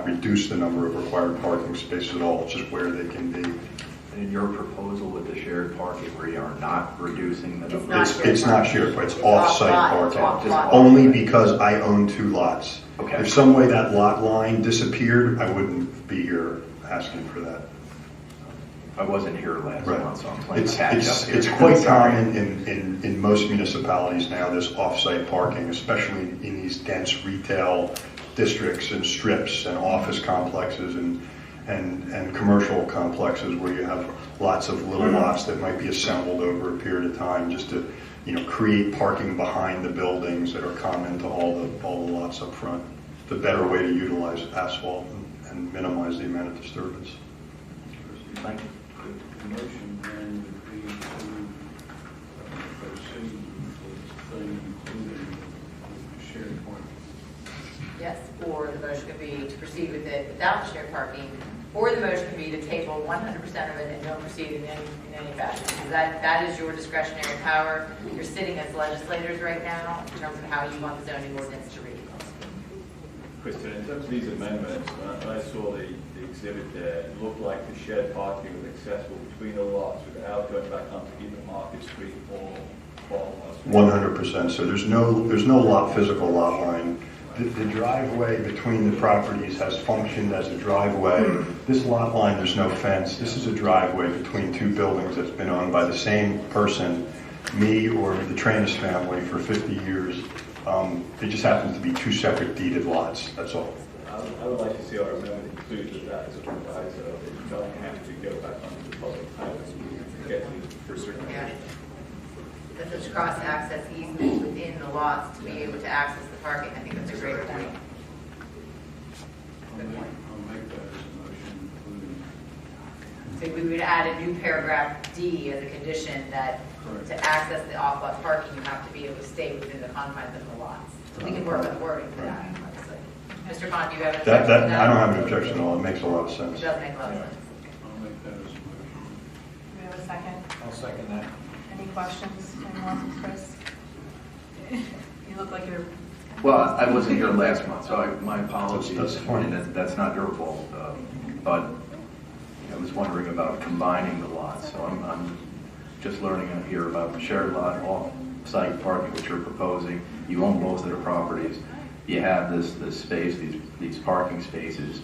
reduce the number of required parking spaces at all. It's just where they can be. And in your proposal with the shared parking, where you are not reducing the number? It's not shared, it's off-site parking. Off-lot. Only because I own 2 lots. Okay. If some way that lot line disappeared, I wouldn't be here asking for that. I wasn't here last month, so I'm playing It's catch up here. it's quite common in most municipalities now, this off-site parking, especially in these dense retail districts and strips and office complexes and commercial complexes where you have lots of little lots that might be assembled over a period of time just to create parking behind the buildings that are common to all the lots up front. It's a better way to utilize asphalt and minimize the amount of disturbance. Thank you. The motion then would be to proceed with the thing including the shared parking. Yes, or the motion could be to proceed with it without the shared parking, or the motion can be to table 100% of it and don't proceed in any fashion. Because that is your discretionary power. You're sitting as legislators right now in terms of how you want the zoning ordinance to read. Kristen, in terms of these amendments, when I saw the exhibit there, it looked like the shared parking was accessible between the lots without going back onto either Market Street or Baltimore Street. 100%. So there's no physical lot line. The driveway between the properties has functioned as a driveway. This lot line, there's no fence. This is a driveway between two buildings that's been owned by the same person, me or the Tranis family, for 50 years. It just happens to be two separate deeded lots, that's all. I would like to see our amendment include that as a proviso that you don't have to go back onto the public highway to get to certain areas. That there's cross-access easements within the lots to be able to access the parking. I think that's a great point. Good point. I'll make that as a motion, including. So we would add a new paragraph D as a condition that to access the off-lot parking, you have to be able to stay within the confines of the lots. We can work on the wording for that, obviously. Mr. Khan, do you have an objection to that? I don't have an objection at all. It makes a lot of sense. It does make a lot of sense. I'll make that as a motion. Do we have a second? I'll second that. Any questions? Anyone? Chris? You look like you're... Well, I wasn't here last month, so my apologies. That's fine. And that's not your fault. But I was wondering about combining the lots. So I'm just learning here about the shared lot off-site parking, which you're proposing. You own both of the properties. You have this space, these parking spaces.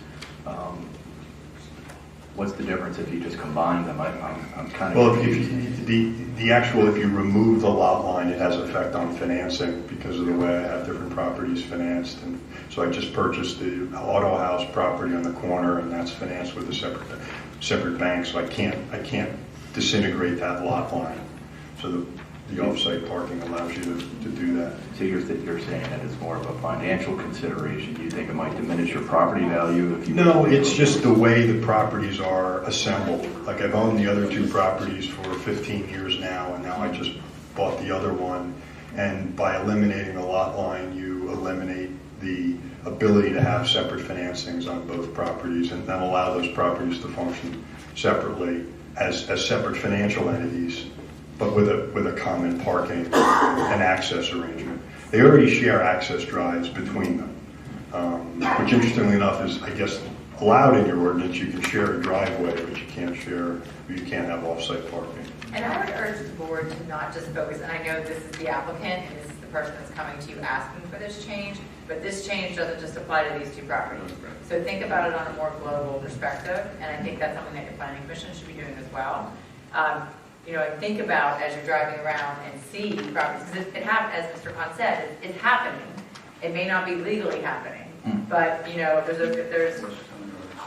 What's the difference if you just combine them? I'm kind of Well, confused. if you remove the lot line, it has effect on financing because of the way I have different properties financed. And so I just purchased the auto house property on the corner, and that's financed with a separate bank. So I can't disintegrate that lot line. So the off-site parking allows you to do that. So you're saying that it's more of a financial consideration. Do you think it might diminish your property value if you... No, it's just the way the properties are assembled. Like I've owned the other two properties for 15 years now, and now I just bought the other one. And by eliminating the lot line, you eliminate the ability to have separate financings on both properties and then allow those properties to function separately as separate financial entities, but with a common parking and access arrangement. They already share access drives between them, which interestingly enough is, I guess, allowed in your ordinance. You can share a driveway, but you can't have off-site parking. And I would urge the board to not just focus, and I know this is the applicant and this is the person that's coming to you asking for this change, but this change doesn't just apply to these two properties. So think about it on a more global perspective, and I think that's something that your planning commission should be doing as well. And think about as you're driving around and see properties, because it happens, as Mr. Khan said, it's happening. It may not be legally happening, but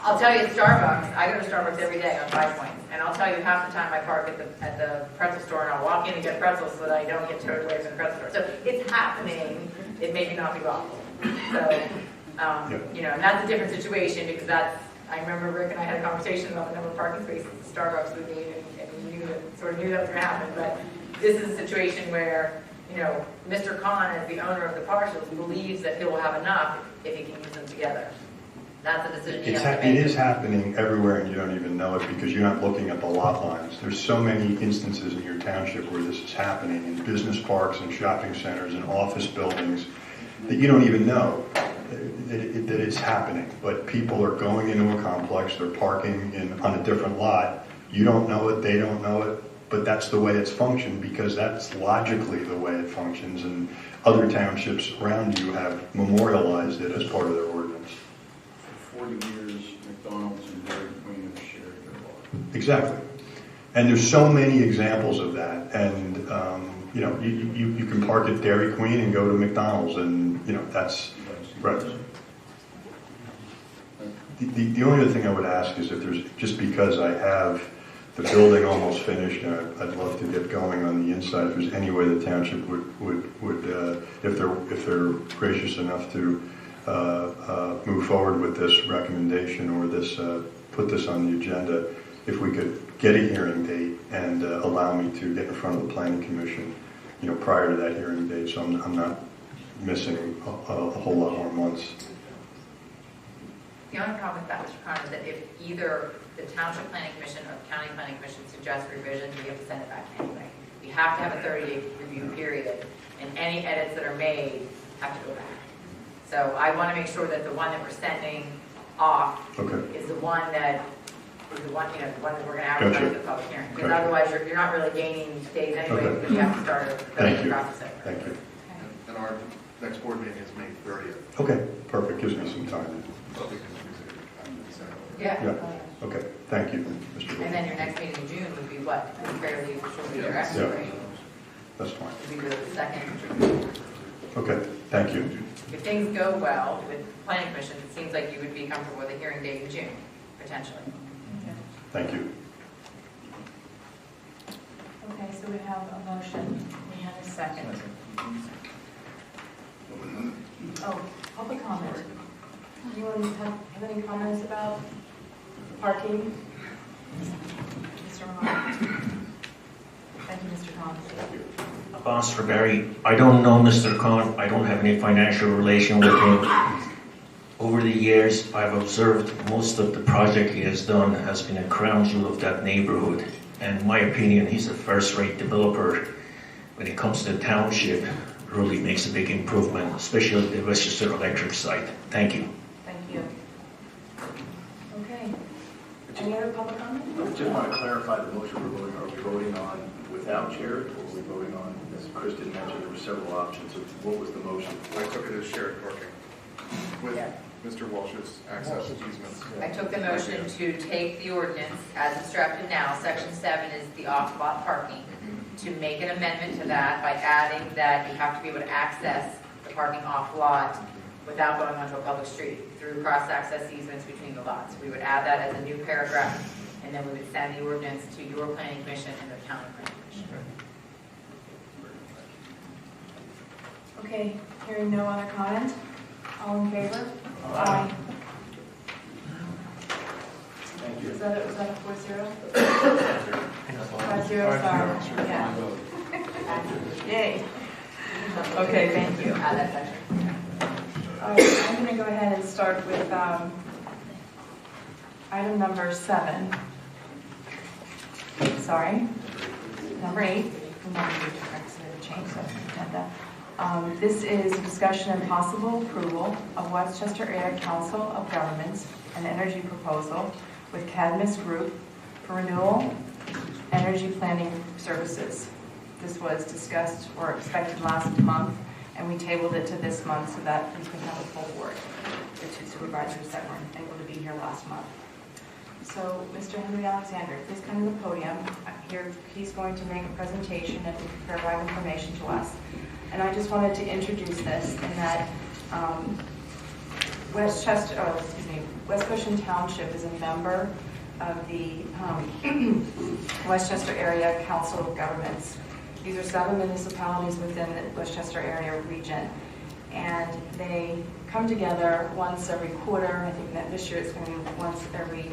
I'll tell you at Starbucks, I go to Starbucks every day on 5 Points, and I'll tell you half the time I park at the pretzel store and I'll walk in and get pretzels so that I don't get towed away from the pretzel store. So it's happening, it may not be lawful. So, and that's a different situation because I remember Rick and I had a conversation about the number of parking spaces at Starbucks we need, and we knew that was going to happen. But this is a situation where, Mr. Khan, as the owner of the parcels, believes that he will have enough if he can use them together. That's a decision he has to make. It is happening everywhere and you don't even know it because you're not looking at the lot lines. There's so many instances in your township where this is happening in business parks and shopping centers and office buildings that you don't even know that it's happening. But people are going into a complex, they're parking on a different lot. You don't know it, they don't know it, but that's the way it's functioned because that's logically the way it functions, and other townships around you have memorialized it as part of their ordinance. For 40 years, McDonald's and Dairy Queen have shared their lot. Exactly. And there's so many examples of that. And, you can park at Dairy Queen and go to McDonald's and, that's right. The only other thing I would ask is if there's, just because I have the building almost finished and I'd love to get going on the inside, if there's any way the township would if they're gracious enough to move forward with this recommendation or this put this on the agenda, if we could get a hearing date and allow me to get in front of the planning commission, prior to that hearing date, so I'm not missing a whole lot more months. The only problem with that, Mr. Connor, is that if either the Township Planning Commission or the County Planning Commission suggests revisions, we have to send it back anyway. We have to have a 30-day review period, and any edits that are made have to go back. So I want to make sure that the one that we're sending off is the one that is the one, the one that we're going to advertise the public hearing. Because otherwise, you're not really gaining days anyway, because you have to start the process over. Thank you. And our next board meeting is May 30th. Okay, perfect, gives me some time. Yeah. Okay, thank you, Mr. Gold. And then your next meeting in June would be what? Fairly shortly thereafter, right? That's fine. Would be the second. Okay, thank you. If things go well with the planning commission, it seems like you would be comfortable with a hearing date in June, potentially. Thank you. Okay, so we have a motion, we have a second. Oh, public comment. Anyone have any comments about parking? Mr. Rahman. Thank you, Mr. Khan. Boss Barry, I don't know Mr. Khan. I don't have any financial relation with him. Over the years, I've observed most of the project he has done has been a crown jewel of that neighborhood. And in my opinion, he's a first-rate developer. When it comes to the township, really makes a big improvement, especially the Westchester Electric site. Thank you. Thank you. Okay. Any other public comment? I just want to clarify the motion we're voting. Are we voting on without shared, or are we voting on, as Kristen mentioned, there were several options. So what was the motion? I took it as shared parking with Mr. Walsh's access easements. I took the motion to take the ordinance as instructed now, section 7 is the off-lot parking, to make an amendment to that by adding that you have to be able to access the parking off-lot without going onto a public street through cross-access easements between the lots. We would add that as a new paragraph, and then we would send the ordinance to your planning commission and the county planning commission. Okay, hearing no other comment. All in favor? Aye. Thank you. Was that a 4-0? 5-0, sorry. Yeah. Yay. Okay, thank you. Add that section. All right, I'm going to go ahead and start with item number 7. Sorry. Number 8. This is discussion and possible approval of Westchester Area Council of Governments, an energy proposal with Cadmus Group for renewal energy planning services. This was discussed or expected last month, and we tabled it to this month so that we could have a full board. The 2 supervisors that weren't able to be here last month. So, Mr. Henry Alexander, please come to the podium. Here, he's going to make a presentation and provide information to us. And I just wanted to introduce this in that West Goshen Township is a member of the Westchester Area Council of Governments. These are 7 municipalities within the Westchester area region. And they come together once every quarter. I think that this year it's going to be once every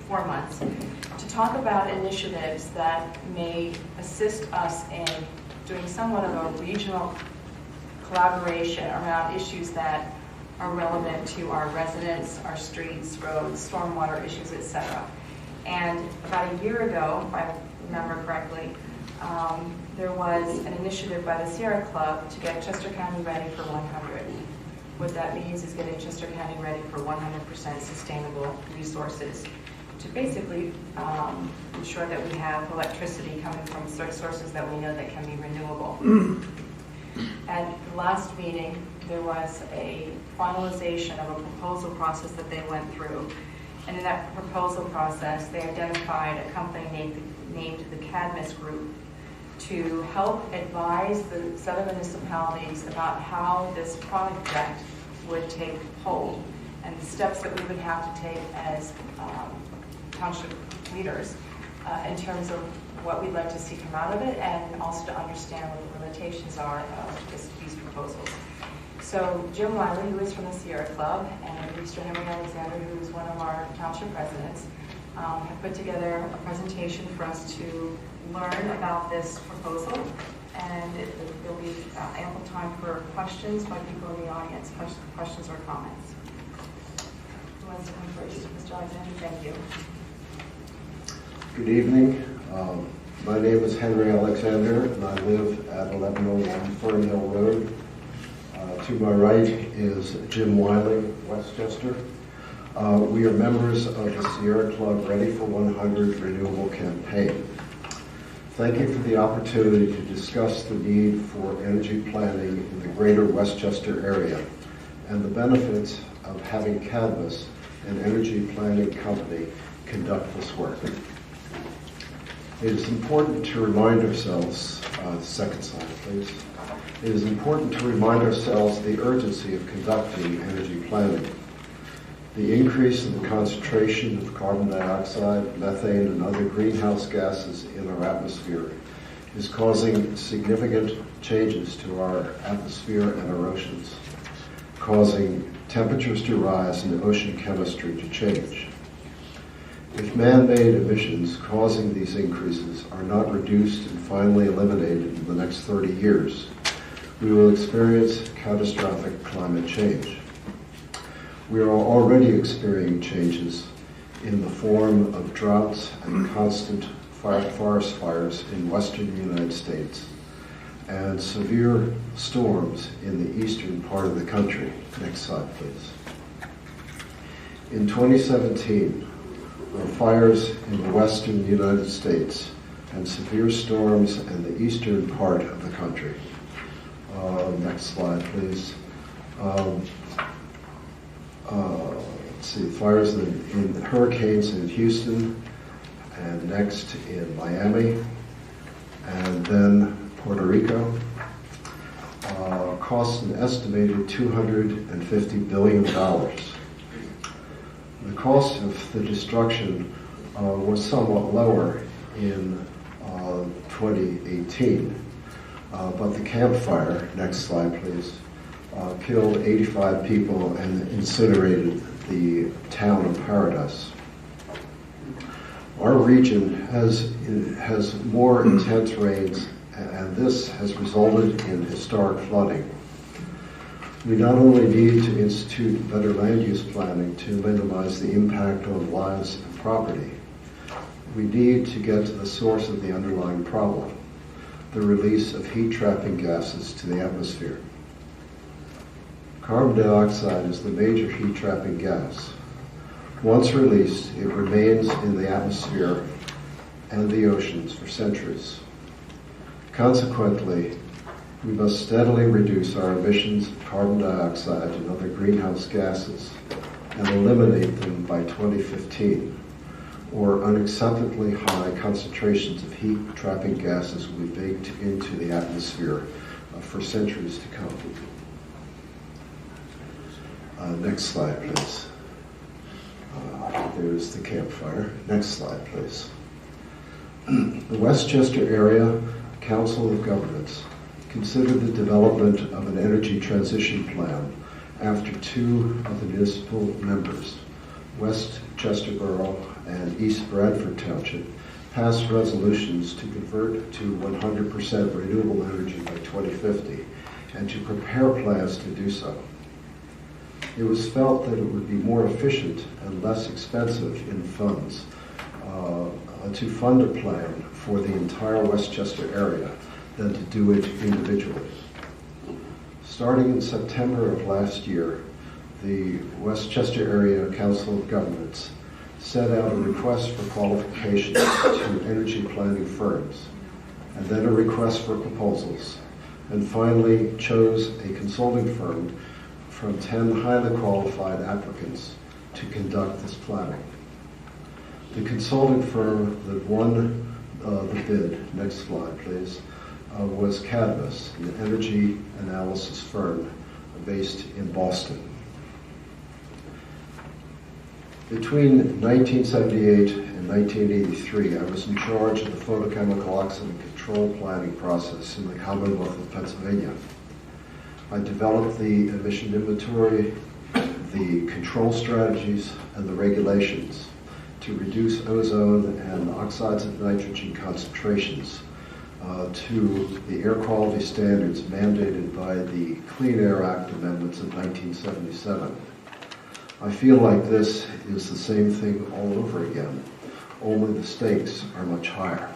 4 months to talk about initiatives that may assist us in doing somewhat of a regional collaboration around issues that are relevant to our residents, our streets, roads, stormwater issues, etc. And about a year ago, if I remember correctly, there was an initiative by the Sierra Club to get Chester County ready for 100. What that means is getting Chester County ready for 100% sustainable resources to basically ensure that we have electricity coming from sources that we know that can be renewable. At the last meeting, there was a finalization of a proposal process that they went through. And in that proposal process, they identified a company named the Cadmus Group to help advise the 7 municipalities about how this project would take hold and the steps that we would have to take as township leaders in terms of what we'd like to see come out of it, and also to understand what the limitations are of these proposals. So Jim Wiley, who is from the Sierra Club, and Mr. Henry Alexander, who is one of our township residents, have put together a presentation for us to learn about this proposal, and there'll be ample time for questions by people in the audience, questions or comments. wants to come first? Mr. Alexander, thank you. Good evening. My name is Henry Alexander, and I live at 1101 Fern Hill Road. To my right is Jim Wiley, Westchester. We are members of the Sierra Club Ready for 100 Renewable Campaign. Thank you for the opportunity to discuss the need for energy planning in the greater Westchester area and the benefits of having Cadmus, an energy planning company, conduct this work. It is important to remind ourselves, second slide please. It is important to remind ourselves the urgency of conducting energy planning. The increase in the concentration of carbon dioxide, methane, and other greenhouse gases in our atmosphere is causing significant changes to our atmosphere and our oceans, causing temperatures to rise and ocean chemistry to change. If man-made emissions causing these increases are not reduced and finally eliminated in the next 30 years, we will experience catastrophic climate change. We are already experiencing changes in the form of droughts and constant forest fires in western United States and severe storms in the eastern part of the country. Next slide, please. In 2017, fires in the western United States and severe storms in the eastern part of the country. Next slide, please. Let's see, fires in hurricanes in Houston, and next in Miami, and then Puerto Rico. Cost an estimated $250 billion. The cost of the destruction was somewhat lower in 2018, but the Camp Fire, next slide please, killed 85 people and incinerated the town of Paradise. Our region has more intense rains, and this has resulted in historic flooding. We not only need to institute better land use planning to minimize the impact on lives and property, we need to get to the source of the underlying problem, the release of heat-trapping gases to the atmosphere. Carbon dioxide is the major heat-trapping gas. Once released, it remains in the atmosphere and the oceans for centuries. Consequently, we must steadily reduce our emissions of carbon dioxide and other greenhouse gases and eliminate them by 2015, or unacceptably high concentrations of heat-trapping gases will be baked into the atmosphere for centuries to come. Next slide, please. There's the Camp Fire. Next slide, please. The Westchester Area Council of Governments considered the development of an energy transition plan after two of the municipal members, Westchester Borough and East Bradford Township, passed resolutions to convert to 100% renewable energy by 2050 and to prepare plans to do so. It was felt that it would be more efficient and less expensive in funds to fund a plan for the entire Westchester area than to do it individually. Starting in September of last year, the Westchester Area Council of Governments set out a request for qualifications to energy planning firms, and then a request for proposals, and finally chose a consulting firm from 10 highly qualified applicants to conduct this planning. The consulting firm that won the bid, next slide please, was Cadmus, an energy analysis firm based in Boston. Between 1978 and 1983, I was in charge of the photochemical accident control planning process in the Commonwealth of Pennsylvania. I developed the emission inventory, the control strategies, and the regulations to reduce ozone and oxides of nitrogen concentrations to the air quality standards mandated by the Clean Air Act amendments of 1977. I feel like this is the same thing all over again, only the stakes are much higher.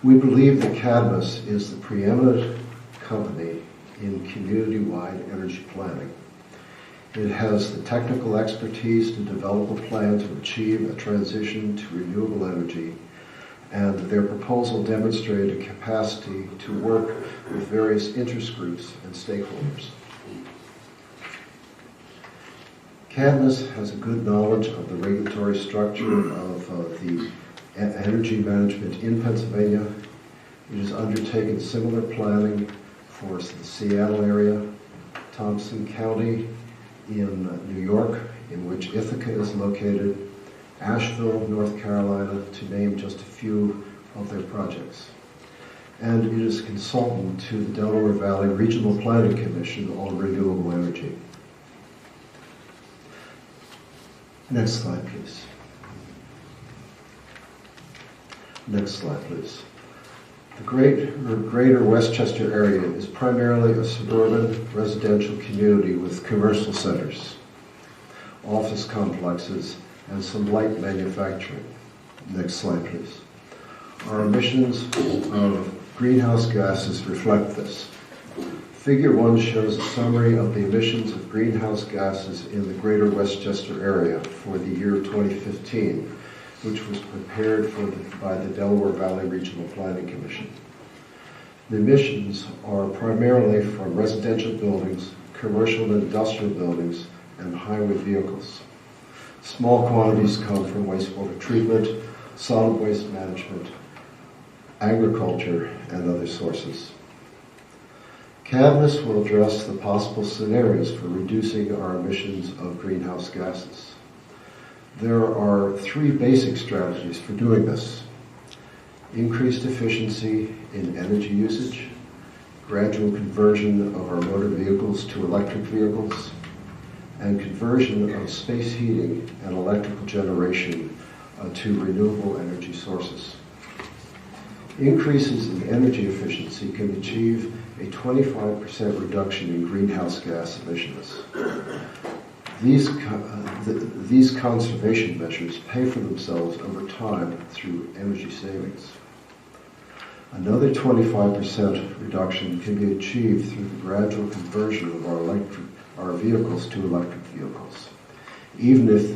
We believe that Cadmus is the preeminent company in community-wide energy planning. It has the technical expertise to develop a plan to achieve a transition to renewable energy, and their proposal demonstrated a capacity to work with various interest groups and stakeholders. Cadmus has a good knowledge of the regulatory structure of the energy management in Pennsylvania. It has undertaken similar planning for the Seattle area, Thompson County in New York, in which Ithaca is located, Asheville, North Carolina, to name just a few of their projects. And it is a consultant to the Delaware Valley Regional Planning Commission on renewable energy. Next slide, please. Next slide, please. The greater Westchester area is primarily a suburban residential community with commercial centers, office complexes, and some light manufacturing. Next slide, please. Our emissions of greenhouse gases reflect this. Figure 1 shows a summary of the emissions of greenhouse gases in the greater Westchester area for the year 2015, which was prepared by the Delaware Valley Regional Planning Commission. The emissions are primarily from residential buildings, commercial and industrial buildings, and highway vehicles. Small quantities come from wastewater treatment, solid waste management, agriculture, and other sources. Cadmus will address the possible scenarios for reducing our emissions of greenhouse gases. There are 3 basic strategies for doing this: increased efficiency in energy usage, gradual conversion of our motor vehicles to electric vehicles, and conversion of space heating and electrical generation to renewable energy sources. Increases in energy efficiency can achieve a 25% reduction in greenhouse gas emissions. These conservation measures pay for themselves over time through energy savings. Another 25% reduction can be achieved through the gradual conversion of our vehicles to electric vehicles, even if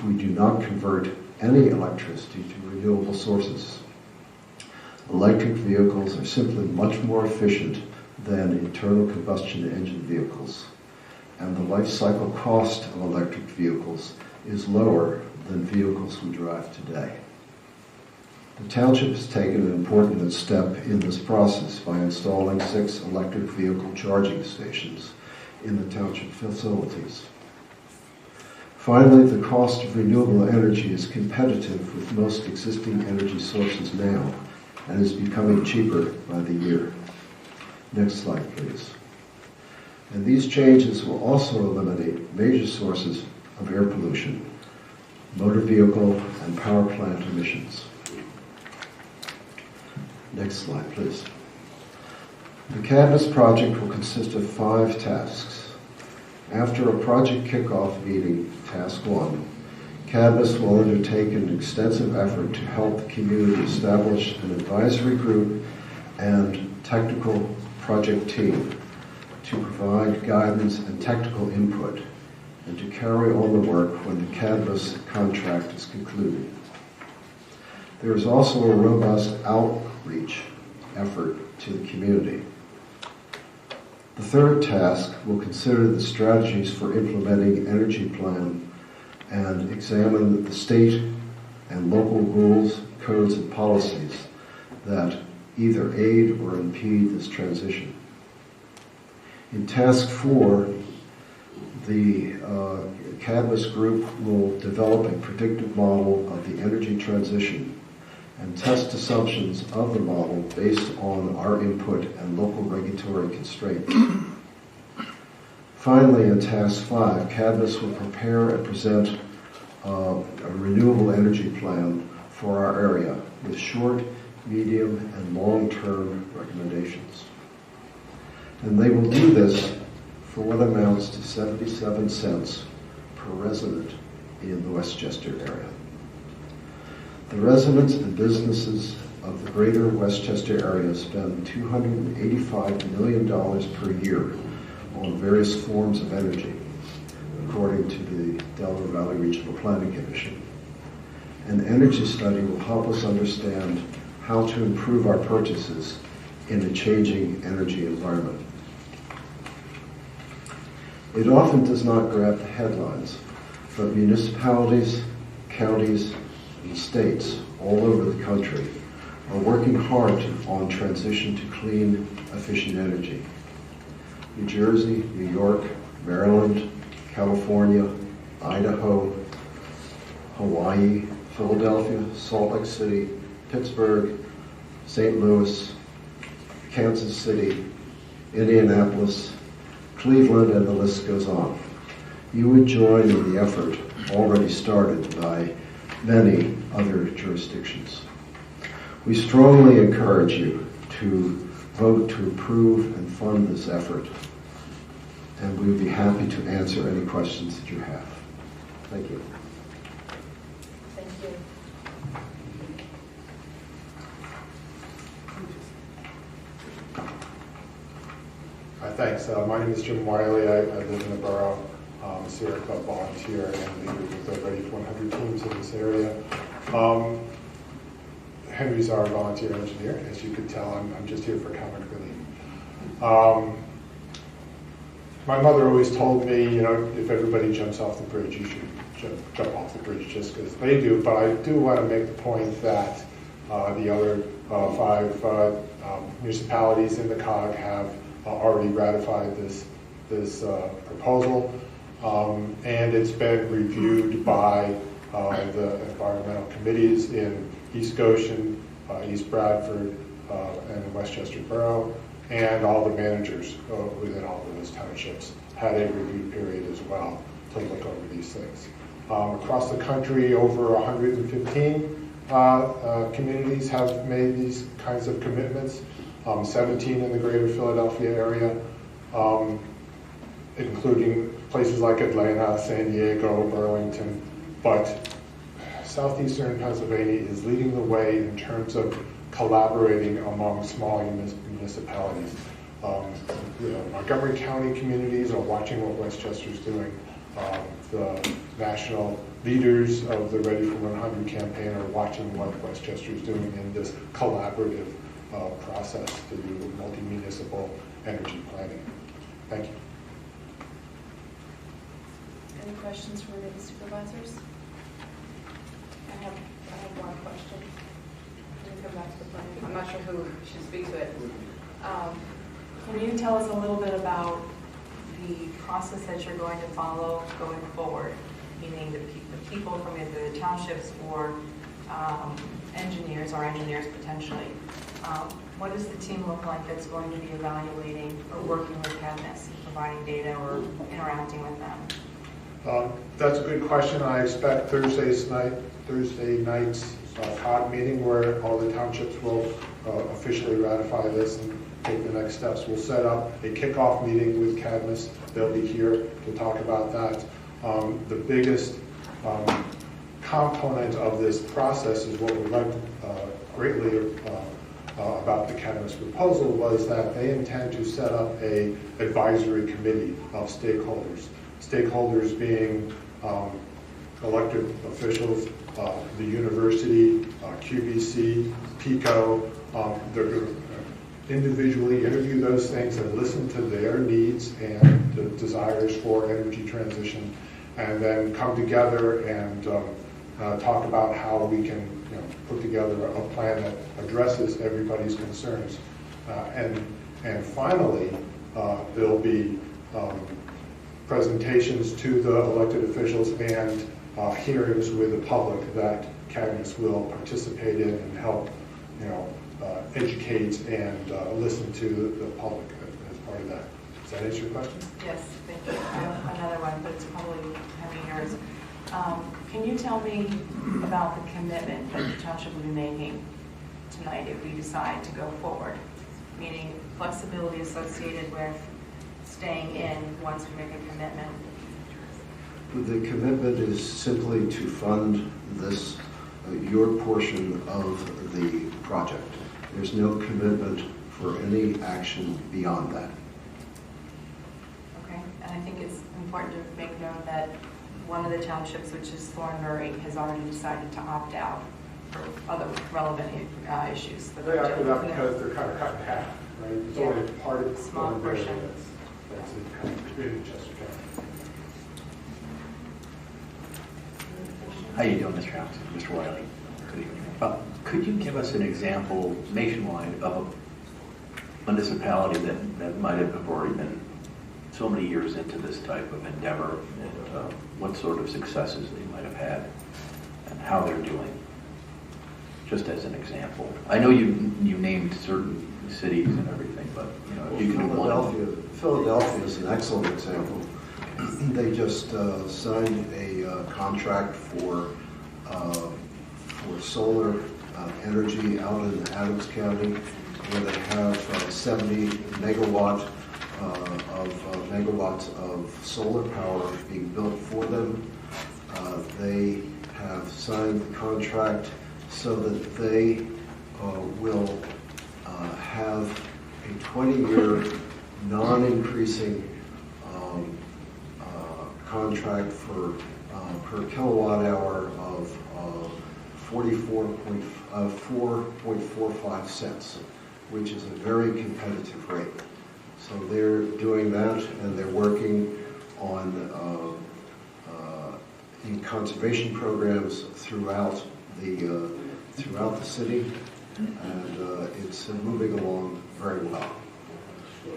we do not convert any electricity to renewable sources. Electric vehicles are simply much more efficient than internal combustion engine vehicles, and the life cycle cost of electric vehicles is lower than vehicles we drive today. The township has taken an important step in this process by installing 6 electric vehicle charging stations in the township facilities. Finally, the cost of renewable energy is competitive with most existing energy sources now and is becoming cheaper by the year. Next slide, please. And these changes will also eliminate major sources of air pollution, motor vehicle and power plant emissions. Next slide, please. The Cadmus project will consist of 5 tasks. After a project kickoff meeting, task 1, Cadmus will undertake an extensive effort to help the community establish an advisory group and technical project team to provide guidance and technical input and to carry on the work when the Cadmus contract is concluded. There is also a robust outreach effort to the community. The third task will consider the strategies for implementing energy plan and examine the state and local rules, codes, and policies that either aid or impede this transition. In task 4, the Cadmus group will develop a predictive model of the energy transition and test assumptions of the model based on our input and local regulatory constraints. Finally, in task 5, Cadmus will prepare and present a renewable energy plan for our area with short, medium, and long-term recommendations. And they will do this for what amounts to 77 cents per resident in the Westchester area. The residents and businesses of the greater Westchester area spend $285 million per year on various forms of energy, according to the Delaware Valley Regional Planning Commission. An energy study will help us understand how to improve our purchases in a changing energy environment. It often does not grab the headlines, but municipalities, counties, and states all over the country are working hard on transition to clean, efficient energy. New Jersey, New York, Maryland, California, Idaho, Hawaii, Philadelphia, Salt Lake City, Pittsburgh, St. Louis, Kansas City, Indianapolis, Cleveland, and the list goes on. You would join in the effort already started by many other jurisdictions. We strongly encourage you to vote to approve and fund this effort, and we would be happy to answer any questions that you have. Thank you. Thank you. Hi, thanks. My name is Jim Wiley. I live in the borough. I'm a Sierra Club volunteer and leader with the Ready for 100 teams in this area. Henry's our volunteer engineer. As you could tell, I'm just here for comic relief. My mother always told me, you know, if everybody jumps off the bridge, you should jump off the bridge just because they do. But I do want to make the point that the other 5 municipalities in the COG have already ratified this proposal, and it's been reviewed by the environmental committees in East Goshen, East Bradford, and the Westchester Borough, and all the managers within all of those townships had a review period as well to look over these things. Across the country, over 115 communities have made these kinds of commitments, 17 in the greater Philadelphia area, including places like Atlanta, San Diego, Burlington, but southeastern Pennsylvania is leading the way in terms of collaborating among small municipalities. Montgomery County communities are watching what Westchester's doing. The national leaders of the Ready for 100 campaign are watching what Westchester's doing in this collaborative process to do multi-municipal energy planning. Thank you. Any questions from the supervisors? I have one question. Can you come back to the plan? I'm not sure who should speak to it. Can you tell us a little bit about the process that you're going to follow going forward? Meaning the people from either the townships or engineers potentially. What does the team look like that's going to be evaluating or working with Cadmus, providing data or interacting with them? That's a good question. I expect Thursday night's COG meeting where all the townships will officially ratify this and take the next steps. We'll set up a kickoff meeting with Cadmus. They'll be here to talk about that. The biggest component of this process is what we liked greatly about the Cadmus proposal was that they intend to set up a advisory committee of stakeholders. Stakeholders being elected officials, the university, QVC, PICO. They're going to individually interview those things and listen to their needs and the desires for energy transition, and then come together and talk about how we can put together a plan that addresses everybody's concerns. And finally, there'll be presentations to the elected officials and hearings with the public that Cadmus will participate in and help, educate and listen to the public as part of that. Does that answer your question? Yes, thank you. I have another one, but it's probably heavy yours. Can you tell me about the commitment that the township will be making tonight if we decide to go forward? Meaning flexibility associated with staying in once we make a commitment? The commitment is simply to fund this, your portion of the project. There's no commitment for any action beyond that. Okay, and I think it's important to make note that one of the townships, which is Thornbury, has already decided to opt out for other relevant issues. They opted out because they're kind of cut in half, right? It's only a part of Small Thornbury portion. that's in Chester County. How you doing, Mr. Johnson? Mr. Wiley? Good evening. Could you give us an example nationwide of a municipality that might have already been so many years into this type of endeavor, and what sort of successes they might have had and how they're doing? Just as an example. I know you named certain cities and everything, but if you can do one. Philadelphia is an excellent example. They just signed a contract for solar energy out in Adams County, where they have 70 megawatts of solar power being built for them. They have signed the contract so that they will have a 20-year non-increasing contract for per kilowatt hour of 4.45 cents, which is a very competitive rate. So they're doing that, and they're working on in conservation programs throughout the city, and it's moving along very well.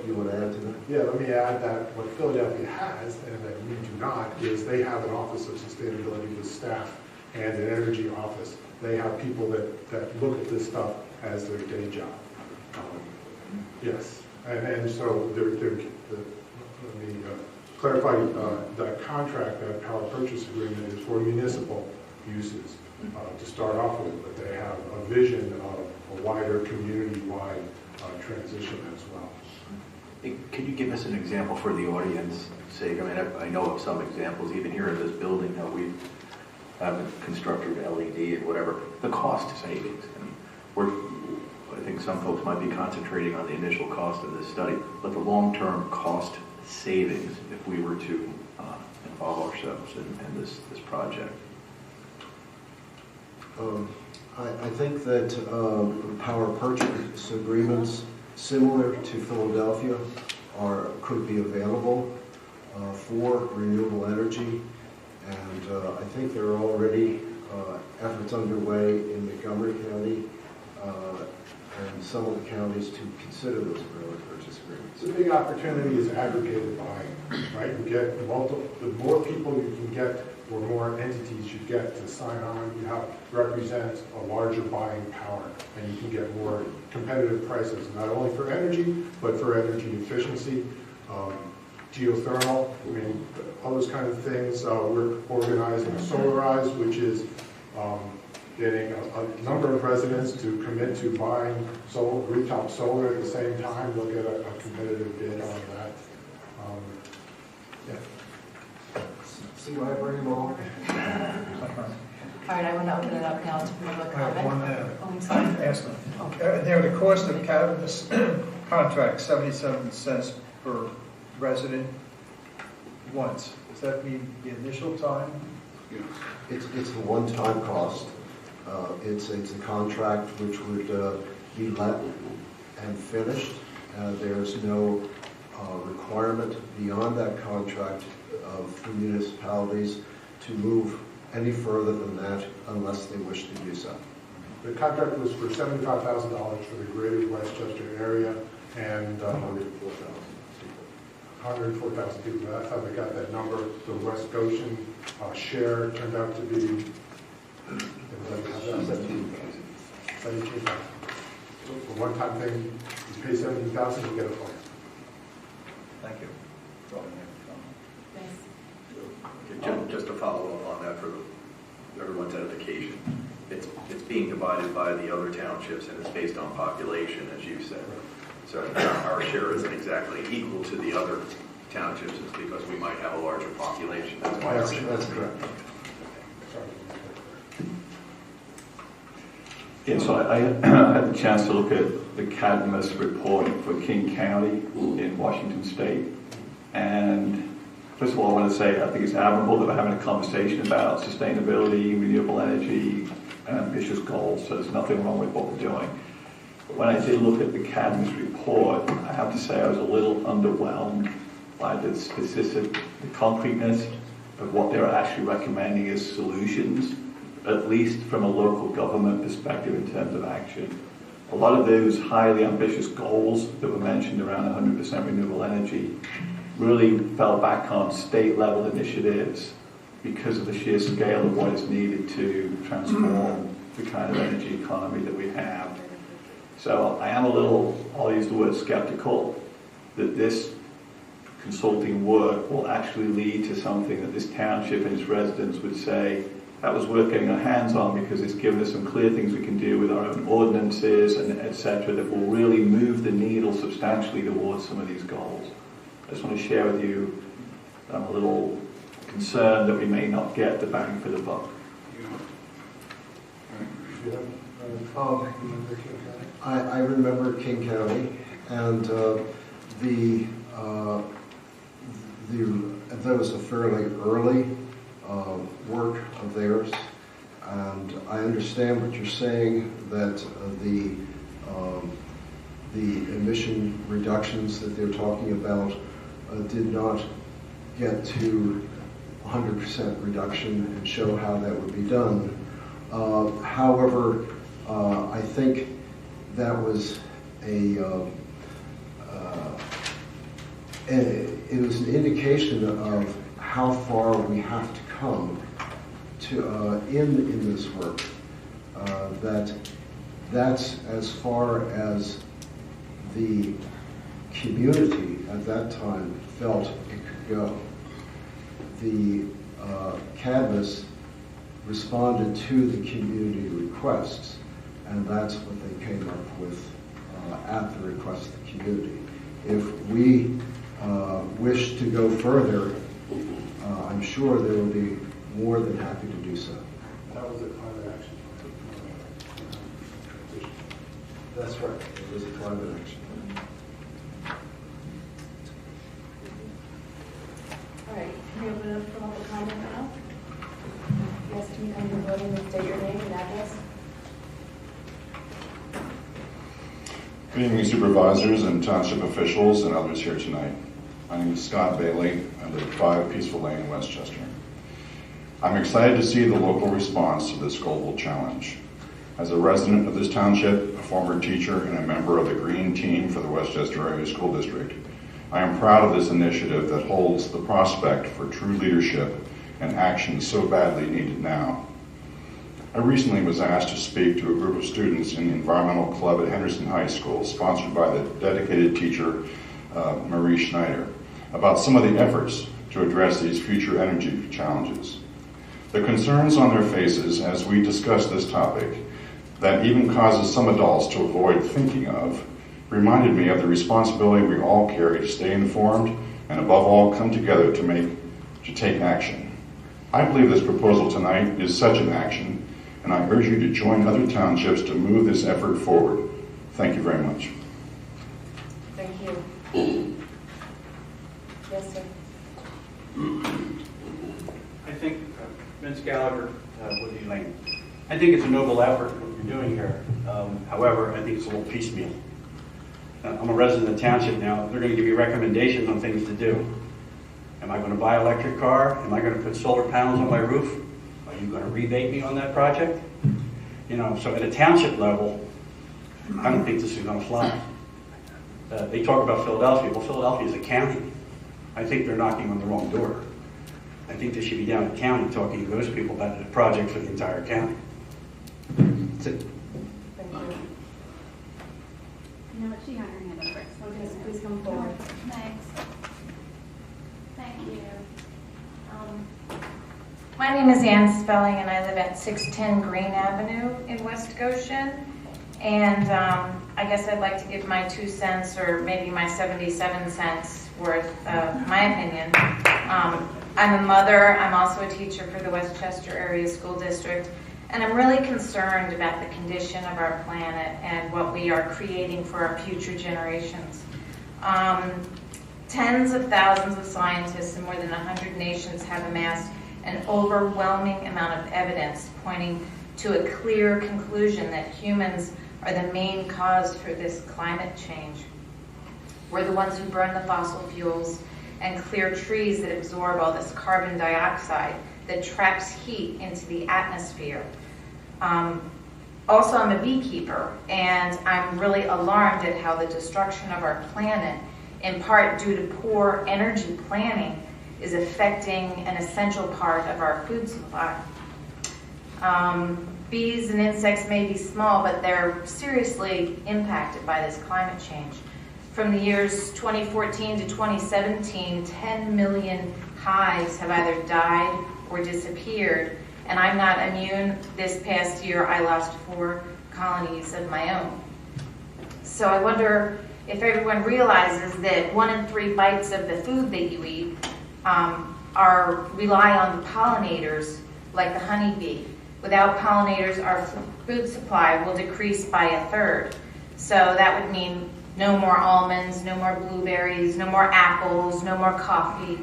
You want to add to that? Yeah, let me add that what Philadelphia has, and that we do not, is they have an Office of Sustainability with staff and an energy office. They have people that look at this stuff as their day job. Yes, and so let me clarify that contract, that power purchase agreement is for municipal uses to start off with, but they have a vision of a wider community-wide transition as well. Can you give us an example for the audience sake? I mean, I know of some examples, even here in this building, how we have constructed LED and whatever. The cost savings. I think some folks might be concentrating on the initial cost of this study, but the long-term cost savings if we were to involve ourselves in this project. I think that power purchase agreements similar to Philadelphia could be available for renewable energy, and I think there are already efforts underway in Montgomery County and some of the counties to consider those power purchase agreements. The big opportunity is aggregated buying, right? You get the more people you can get, or more entities you get to sign on, you have represent a larger buying power, and you can get more competitive prices, not only for energy, but for energy efficiency, geothermal, I mean, all those kind of things. We're organizing Solarize, which is getting a number of residents to commit to buying rooftop solar at the same time. They'll get a competitive bid on that. Yeah. See why I bring them all? All right, I want to open it up now to public comment. I'm sorry. The cost of cannabis contract, 77 cents per resident once. Does that mean the initial time? It's a one-time cost. It's a contract which would be let and finished. There's no requirement beyond that contract of the municipalities to move any further than that unless they wish to do so. The contract was for $75,000 for the greater Westchester area and 104,000 people. That's how they got that number. The West Goshen share turned out to be 17,000. So for one-time thing, you pay 17,000, you get a plan. Thank you. Just to follow up on that for everyone's edification, it's being divided by the other townships and it's based on population, as you said. So our share isn't exactly equal to the other townships is because we might have a larger population. That's why. That's correct. Yeah, so I had the chance to look at the Cadmus report for King County in Washington State. And first of all, I want to say I think it's admirable that we're having a conversation about sustainability, renewable energy, and ambitious goals. So there's nothing wrong with what we're doing. But when I did look at the Cadmus report, I have to say I was a little underwhelmed by the specific, the concreteness of what they're actually recommending as solutions, at least from a local government perspective in terms of action. A lot of those highly ambitious goals that were mentioned around 100% renewable energy really fell back on state level initiatives because of the sheer scale of what is needed to transform the kind of energy economy that we have. So I am a little, I'll use the word skeptical, that this consulting work will actually lead to something that this township and its residents would say, that was worth getting our hands on because it's given us some clear things we can do with our own ordinances and et cetera that will really move the needle substantially towards some of these goals. I just want to share with you, I'm a little concerned that we may not get the bang for the buck. I remember King County, and that was a fairly early work of theirs, and I understand what you're saying, that the emission reductions that they're talking about did not get to 100% reduction and show how that would be done. However, I think that was it was an indication of how far we have to come to in this work. That's as far as the community at that time felt it could go. The Cadmus responded to the community requests, and that's what they came up with at the request of the community. If we wish to go further, I'm sure they will be more than happy to do so. That was a climate action plan. That's right. It was a climate action plan. All right, can we open it up for public comment now? Yes, can you come to the podium and state your name and address? Good evening, supervisors and township officials and others here tonight. My name is Scott Bailey. I live at 5 Peaceful Lane in Westchester. I'm excited to see the local response to this global challenge. As a resident of this township, a former teacher, and a member of the Green Team for the Westchester Area School District, I am proud of this initiative that holds the prospect for true leadership and action so badly needed now. I recently was asked to speak to a group of students in the environmental club at Henderson High School, sponsored by the dedicated teacher, Marie Schneider, about some of the efforts to address these future energy challenges. The concerns on their faces as we discuss this topic, that even causes some adults to avoid thinking of, reminded me of the responsibility we all carry to stay informed and above all come together to take action. I believe this proposal tonight is such an action, and I urge you to join other townships to move this effort forward. Thank you very much. Thank you. Yes, sir. I think, Vince Gallagher, Woodley Lane. I think it's a noble effort what you're doing here. However, I think it's a little piecemeal. I'm a resident of the township now. They're going to give you recommendations on things to do. Am I going to buy an electric car? Am I going to put solar panels on my roof? Are you going to rebate me on that project? You know, so at a township level, I don't think this is going to fly. They talk about Philadelphia. Well, Philadelphia is a county. I think they're knocking on the wrong door. I think they should be down at the county talking to those people about the project for the entire county. That's it. Thank you. You know what, she got her hand up first. So please come forward. Thanks. Thank you. My name is Ann Spelling, and I live at 610 Green Avenue in West Goshen. And I guess I'd like to give my 2 cents or maybe my 77 cents worth of my opinion. I'm a mother. I'm also a teacher for the Westchester Area School District. And I'm really concerned about the condition of our planet and what we are creating for our future generations. Tens of thousands of scientists in more than 100 nations have amassed an overwhelming amount of evidence pointing to a clear conclusion that humans are the main cause for this climate change. We're the ones who burn the fossil fuels and clear trees that absorb all this carbon dioxide that traps heat into the atmosphere. Also, I'm a beekeeper, and I'm really alarmed at how the destruction of our planet, in part due to poor energy planning, is affecting an essential part of our food supply. Bees and insects may be small, but they're seriously impacted by this climate change. From the years 2014 to 2017, 10 million hives have either died or disappeared, and I'm not immune. This past year, I lost 4 colonies of my own. So I wonder if everyone realizes that 1 in 3 bites of the food that you eat rely on the pollinators, like the honeybee. Without pollinators, our food supply will decrease by 1/3. So that would mean no more almonds, no more blueberries, no more apples, no more coffee.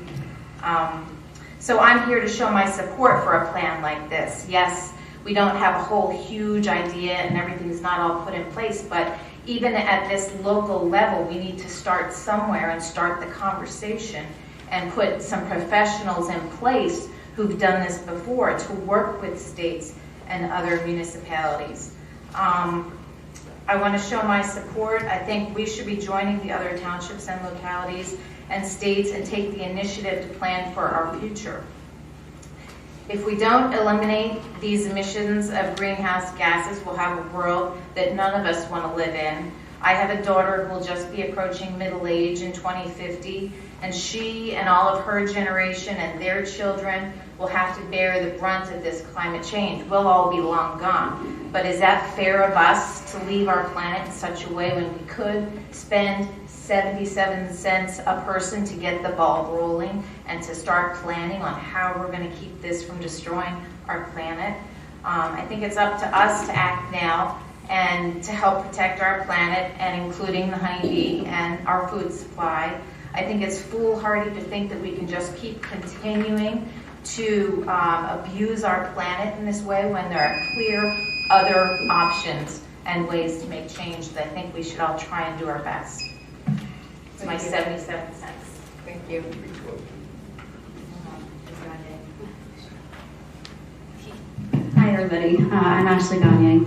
So I'm here to show my support for a plan like this. Yes, we don't have a whole huge idea and everything's not all put in place, but even at this local level, we need to start somewhere and start the conversation and put some professionals in place who've done this before to work with states and other municipalities. I want to show my support. I think we should be joining the other townships and localities and states and take the initiative to plan for our future. If we don't eliminate these emissions of greenhouse gases, we'll have a world that none of us want to live in. I have a daughter who will just be approaching middle age in 2050, and she and all of her generation and their children will have to bear the brunt of this climate change. We'll all be long gone. But is that fair of us to leave our planet in such a way when we could spend 77 cents a person to get the ball rolling and to start planning on how we're going to keep this from destroying our planet? I think it's up to us to act now and to help protect our planet, and including the honeybee and our food supply. I think it's foolhardy to think that we can just keep continuing to abuse our planet in this way when there are clear other options and ways to make change that I think we should all try and do our best. It's my 77 cents. Thank you. Hi, everybody. I'm Ashley Gagne.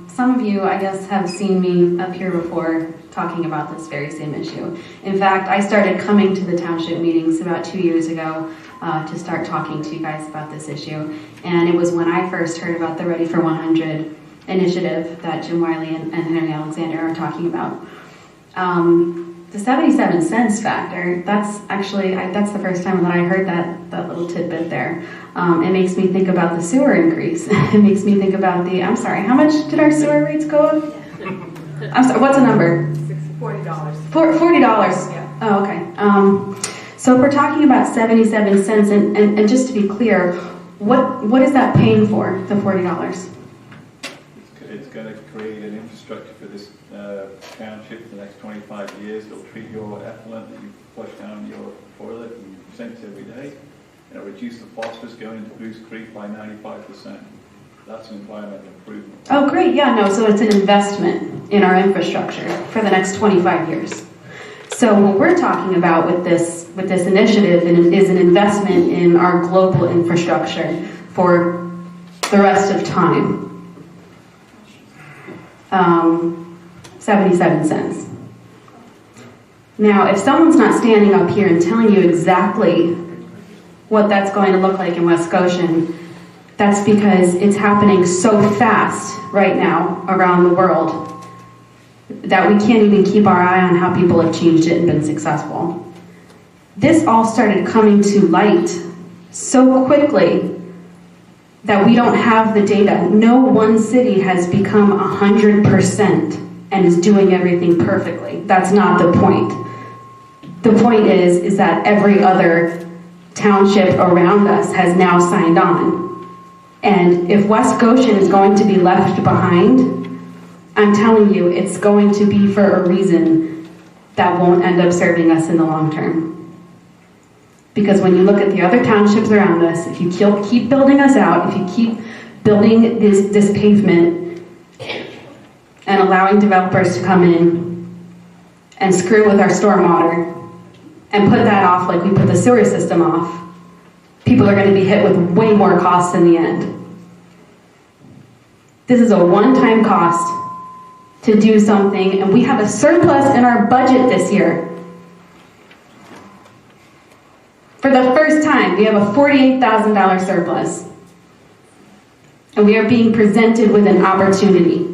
Some of you, I guess, have seen me up here before talking about this very same issue. In fact, I started coming to the township meetings about 2 years ago to start talking to you guys about this issue. And it was when I first heard about the Ready for 100 initiative that Jim Wiley and Henry Alexander are talking about. The 77 cents factor, that's actually, that's the first time that I heard that little tidbit there. It makes me think about the sewer increase. It makes me think about I'm sorry, how much did our sewer rates go up? I'm sorry, what's the number? $40. $40. Yeah. Oh, okay. So if we're talking about 77 cents, and just to be clear, what is that paying for, the $40? It's going to create an infrastructure for this township for the next 25 years. It'll treat your effluent that you flush down your toilet and sink every day. It'll reduce the phosphorus going into Bruce Creek by 95%. That's an environmental improvement. Oh, great. Yeah, no, so it's an investment in our infrastructure for the next 25 years. So what we're talking about with this initiative is an investment in our global infrastructure for the rest of time. 77 cents. Now, if someone's not standing up here and telling you exactly what that's going to look like in West Goshen, that's because it's happening so fast right now around the world that we can't even keep our eye on how people have changed it and been successful. This all started coming to light so quickly that we don't have the data. No one city has become 100% and is doing everything perfectly. That's not the point. The point is that every other township around us has now signed on. And if West Goshen is going to be left behind, I'm telling you, it's going to be for a reason that won't end up serving us in the long term. Because when you look at the other townships around us, if you keep building us out, if you keep building this pavement and allowing developers to come in and screw with our stormwater and put that off like we put the sewer system off, people are going to be hit with way more costs in the end. This is a one-time cost to do something, and we have a surplus in our budget this year. For the first time, we have a $48,000 surplus. And we are being presented with an opportunity.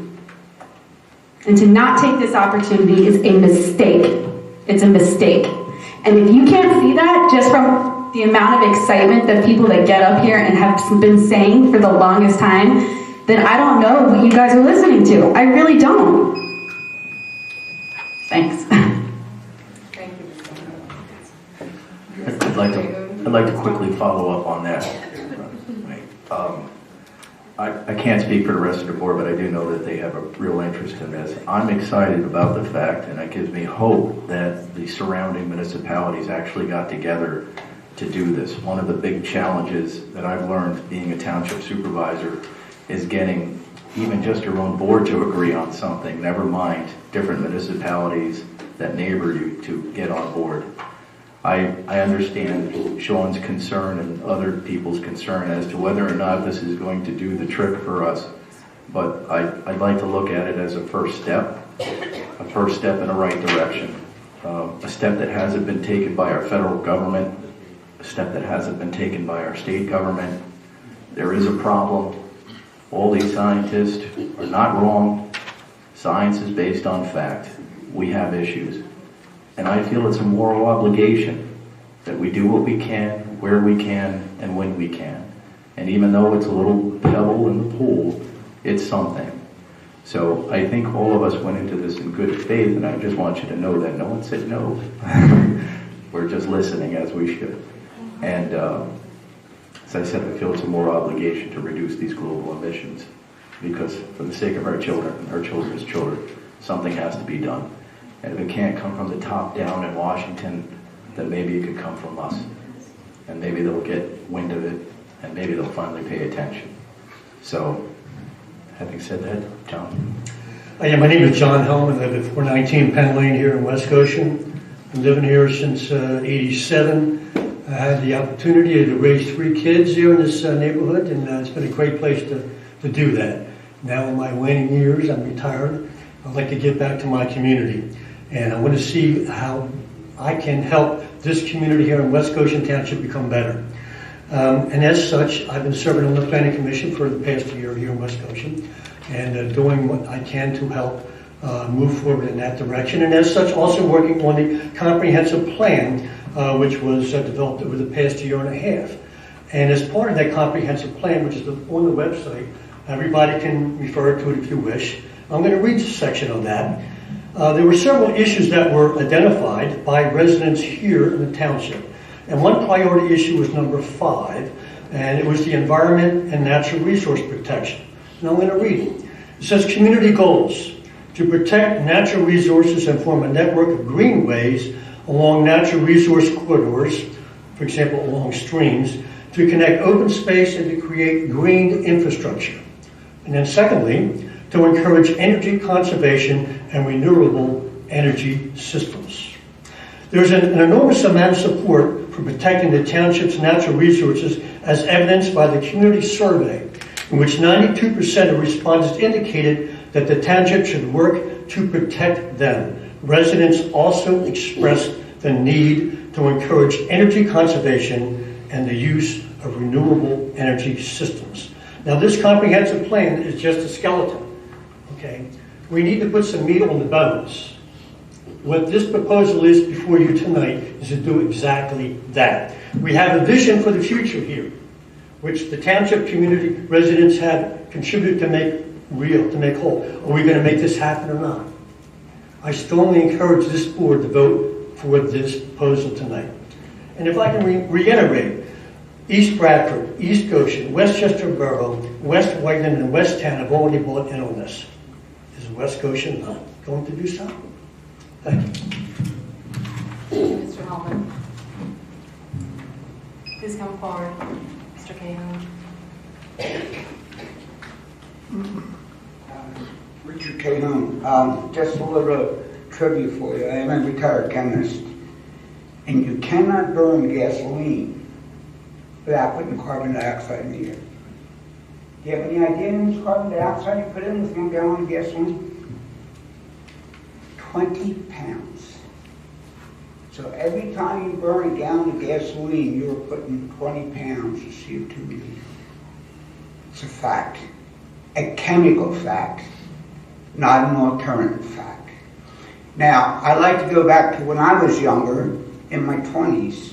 And to not take this opportunity is a mistake. It's a mistake. And if you can't see that just from the amount of excitement that people that get up here and have been saying for the longest time, then I don't know what you guys are listening to. I really don't. Thanks. I'd like to quickly follow up on that. I can't speak for the rest of the board, but I do know that they have a real interest in this. I'm excited about the fact, and it gives me hope, that the surrounding municipalities actually got together to do this. One of the big challenges that I've learned being a township supervisor is getting even just your own board to agree on something, never mind different municipalities that neighbor you to get on board. I understand Sean's concern and other people's concern as to whether or not this is going to do the trick for us, but I'd like to look at it as a first step in the right direction, a step that hasn't been taken by our federal government, a step that hasn't been taken by our state government. There is a problem. All these scientists are not wrong. Science is based on fact. We have issues. And I feel it's a moral obligation that we do what we can, where we can, and when we can. And even though it's a little pebble in the pool, it's something. So I think all of us went into this in good faith, and I just want you to know that no one said no. We're just listening as we should. And as I said, I feel it's a moral obligation to reduce these global emissions, because for the sake of our children and our children's children, something has to be done. And if it can't come from the top down in Washington, then maybe it could come from us. And maybe they'll get wind of it, and maybe they'll finally pay attention. So, having said that, John. Yeah, my name is John Hellman. I live at 419 Penn Lane here in West Goshen. I've been living here since '87. I had the opportunity to raise 3 kids here in this neighborhood, and it's been a great place to do that. Now in my waning years, I'm retired. I'd like to give back to my community. And I want to see how I can help this community here in West Goshen Township become better. And as such, I've been serving on the Planning Commission for the past year here in West Goshen, and doing what I can to help move forward in that direction. And as such, also working on the comprehensive plan, which was developed over the past year and a half. And as part of that comprehensive plan, which is on the website, everybody can refer to it if you wish. I'm going to read a section on that. There were several issues that were identified by residents here in the township. And one priority issue was number 5, and it was the environment and natural resource protection. And I'm going to read it. It says, community goals: to protect natural resources and form a network of greenways along natural resource corridors, for example, along streams, to connect open space and to create green infrastructure. And then secondly, to encourage energy conservation and renewable energy systems. There's an enormous amount of support for protecting the township's natural resources, as evidenced by the community survey, in which 92% of respondents indicated that the township should work to protect them. Residents also expressed the need to encourage energy conservation and the use of renewable energy systems. Now, this comprehensive plan is just a skeleton. Okay, we need to put some meat on the bones. What this proposal is before you tonight is to do exactly that. We have a vision for the future here, which the township community residents have contributed to make real, to make whole. Are we going to make this happen or not? I strongly encourage this board to vote for this proposal tonight. And if I can reiterate, East Bradford, East Goshen, Westchester Borough, West Whiteland, and West Town have already bought in on this. Is West Goshen not going to do so? Thank you. Mr. Hellman. Please come forward. Mr. Cahoon. Richard Cahoon. Just a little trivia for you. I am a retired chemist. And you cannot burn gasoline without putting carbon dioxide in the air. Do you have any idea how much carbon dioxide you put in with 1 gallon of gasoline? 20 pounds. So every time you burn a gallon of gasoline, you're putting 20 pounds of CO2 in the air. It's a fact. A chemical fact, not an alternative fact. Now, I like to go back to when I was younger, in my 20s.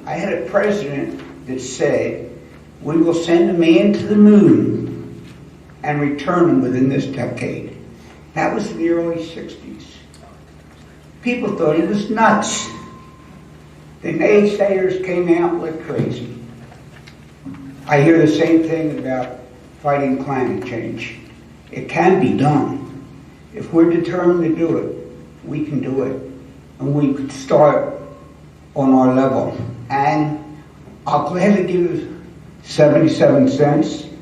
I had a president that said, we will send a man to the moon and return him within this decade. That was in the early 60s. People thought he was nuts. The naysayers came out like crazy. I hear the same thing about fighting climate change. It can be done. If we're determined to do it, we can do it. And we could start on our level. And I'll gladly give you 77 cents. In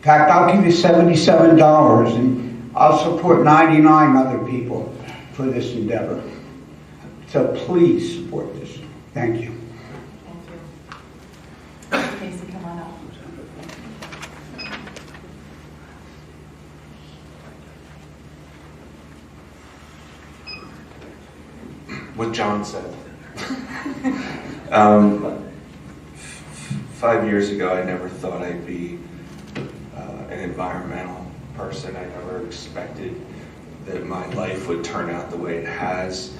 fact, I'll give you $77 and I'll support 99 other people for this endeavor. So please support this. Thank you. Thank you. Casey, come on up. What John said. 5 years ago, I never thought I'd be an environmental person. I never expected that my life would turn out the way it has.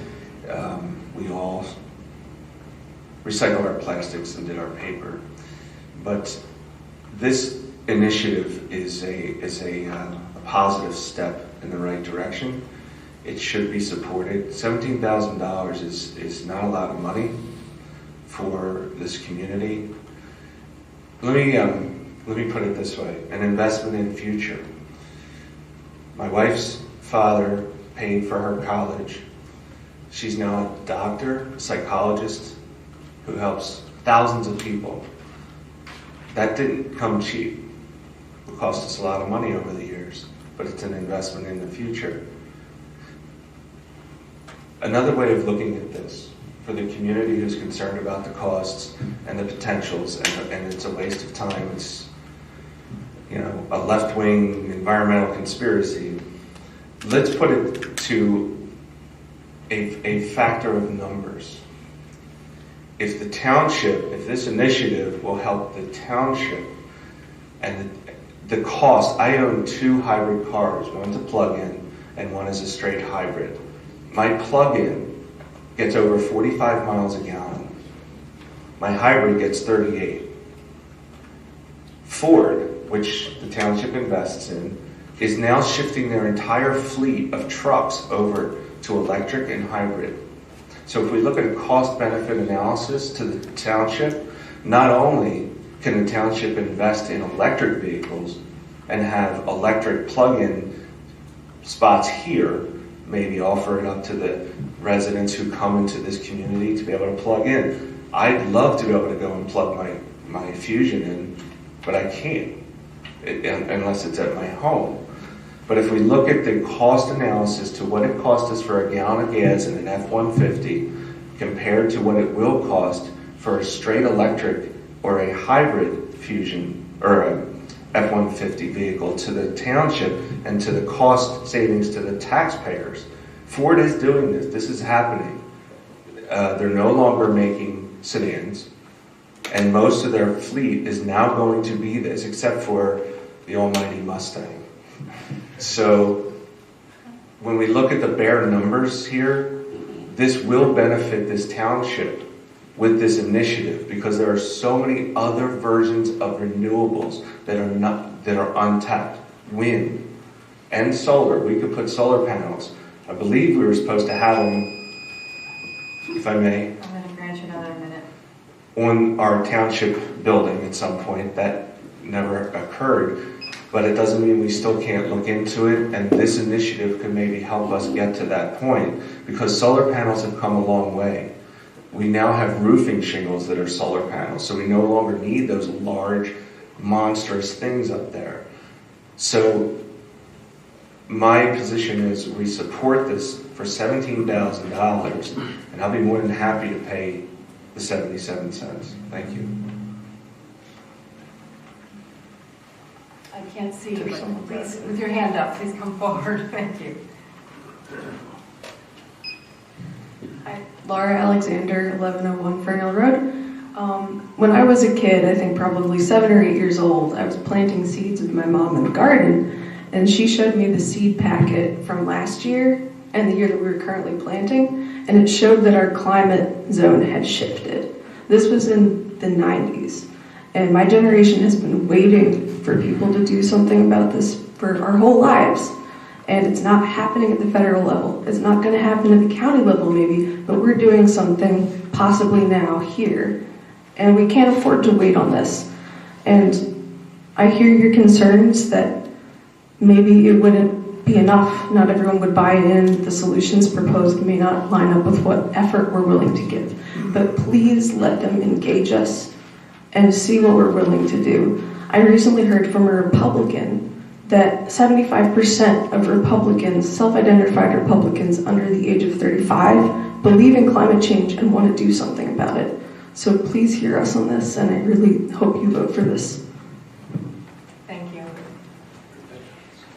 We all recycled our plastics and did our paper. But this initiative is a positive step in the right direction. It should be supported. $17,000 is not a lot of money for this community. Let me put it this way: an investment in future. My wife's father paid for her college. She's now a doctor, a psychologist who helps thousands of people. That didn't come cheap. It cost us a lot of money over the years, but it's an investment in the future. Another way of looking at this, for the community who's concerned about the costs and the potentials, and it's a waste of time, it's, you know, a left-wing environmental conspiracy. Let's put it to a factor of numbers. If the township, if this initiative will help the township, and the cost, I own 2 hybrid cars, one's a plug-in and one is a straight hybrid. My plug-in gets over 45 miles a gallon. My hybrid gets 38. Ford, which the township invests in, is now shifting their entire fleet of trucks over to electric and hybrid. So if we look at a cost-benefit analysis to the township, not only can the township invest in electric vehicles and have electric plug-in spots here, maybe offer it up to the residents who come into this community to be able to plug in. I'd love to be able to go and plug my Fusion in, but I can't, unless it's at my home. But if we look at the cost analysis to what it cost us for a gallon of gas in an F-150 compared to what it will cost for a straight electric or a hybrid Fusion or a F-150 vehicle to the township and to the cost savings to the taxpayers, Ford is doing this. This is happening. They're no longer making sedans, and most of their fleet is now going to be this, except for the almighty Mustang. So when we look at the bare numbers here, this will benefit this township with this initiative because there are so many other versions of renewables that are untapped. Wind and solar. We could put solar panels I believe we were supposed to have them, if I may, I'm going to grant you another minute. on our township building at some point. That never occurred, but it doesn't mean we still can't look into it, and this initiative could maybe help us get to that point, because solar panels have come a long way. We now have roofing shingles that are solar panels, so we no longer need those large, monstrous things up there. So my position is we support this for $17,000, and I'll be more than happy to pay the 77 cents. Thank you. I can't see you, but please, with your hand up, please come forward. Thank you. Hi, Laura Alexander, 1101 Fernhill Road. When I was a kid, I think probably 7 or 8 years old, I was planting seeds with my mom in the garden, and she showed me the seed packet from last year and the year that we were currently planting, and it showed that our climate zone had shifted. This was in the 90s, and my generation has been waiting for people to do something about this for our whole lives. And it's not happening at the federal level. It's not going to happen at the county level maybe, but we're doing something possibly now here. And we can't afford to wait on this. And I hear your concerns that maybe it wouldn't be enough. Not everyone would buy in. The solutions proposed may not line up with what effort we're willing to give. But please let them engage us and see what we're willing to do. I recently heard from a Republican that 75% of Republicans, self-identified Republicans under the age of 35, believe in climate change and want to do something about it. So please hear us on this, and I really hope you vote for this. Thank you.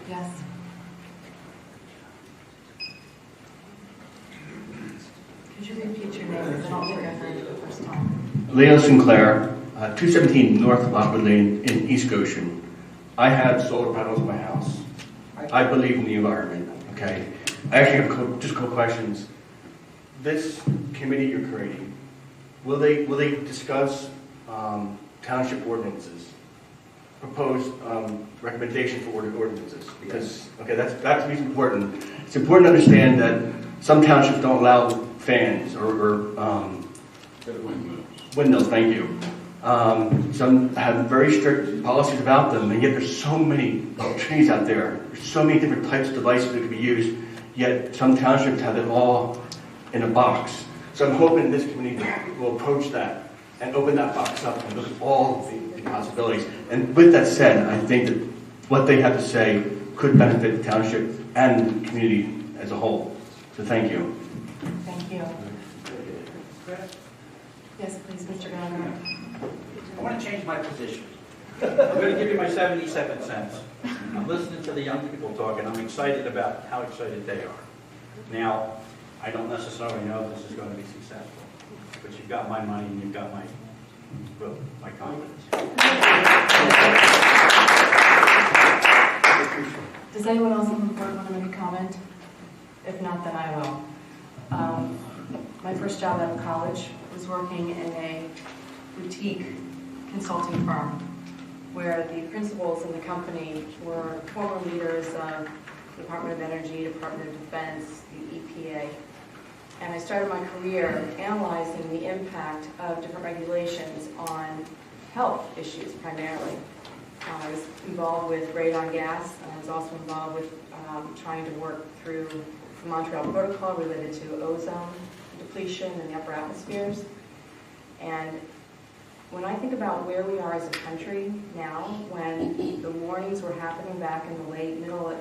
Yes. Could you repeat your name? Because I don't think I heard it the first time. Leo Sinclair, 217 North Lockwood Lane in East Goshen. I have solar panels in my house. I believe in the environment, okay? I actually have just a couple questions. This committee you're creating, will they discuss township ordinances, proposed recommendation for ordinances? Because, okay, that's important. It's important to understand that some townships don't allow fans or windmills, thank you. Some have very strict policies about them, and yet there's so many trees out there. There's so many different types of devices that can be used, yet some townships have it all in a box. So I'm hoping this committee will approach that and open that box up and look at all of the possibilities. And with that said, I think that what they have to say could benefit the township and the community as a whole. So thank you. Thank you. Yes, please, Mr. Gallagher. I want to change my position. I'm going to give you my 77 cents. I'm listening to the young people talk, and I'm excited about how excited they are. Now, I don't necessarily know this is going to be successful, but you've got my money and you've got my vote, my confidence. Does anyone else on the board want to make a comment? If not, then I will. My first job out of college was working in a boutique consulting firm where the principals in the company were former leaders of the Department of Energy, Department of Defense, the EPA. And I started my career analyzing the impact of different regulations on health issues primarily. I was involved with radon gas, and I was also involved with trying to work through the Montreal Protocol related to ozone depletion in the upper atmospheres. And when I think about where we are as a country now, when the warnings were happening back in the middle of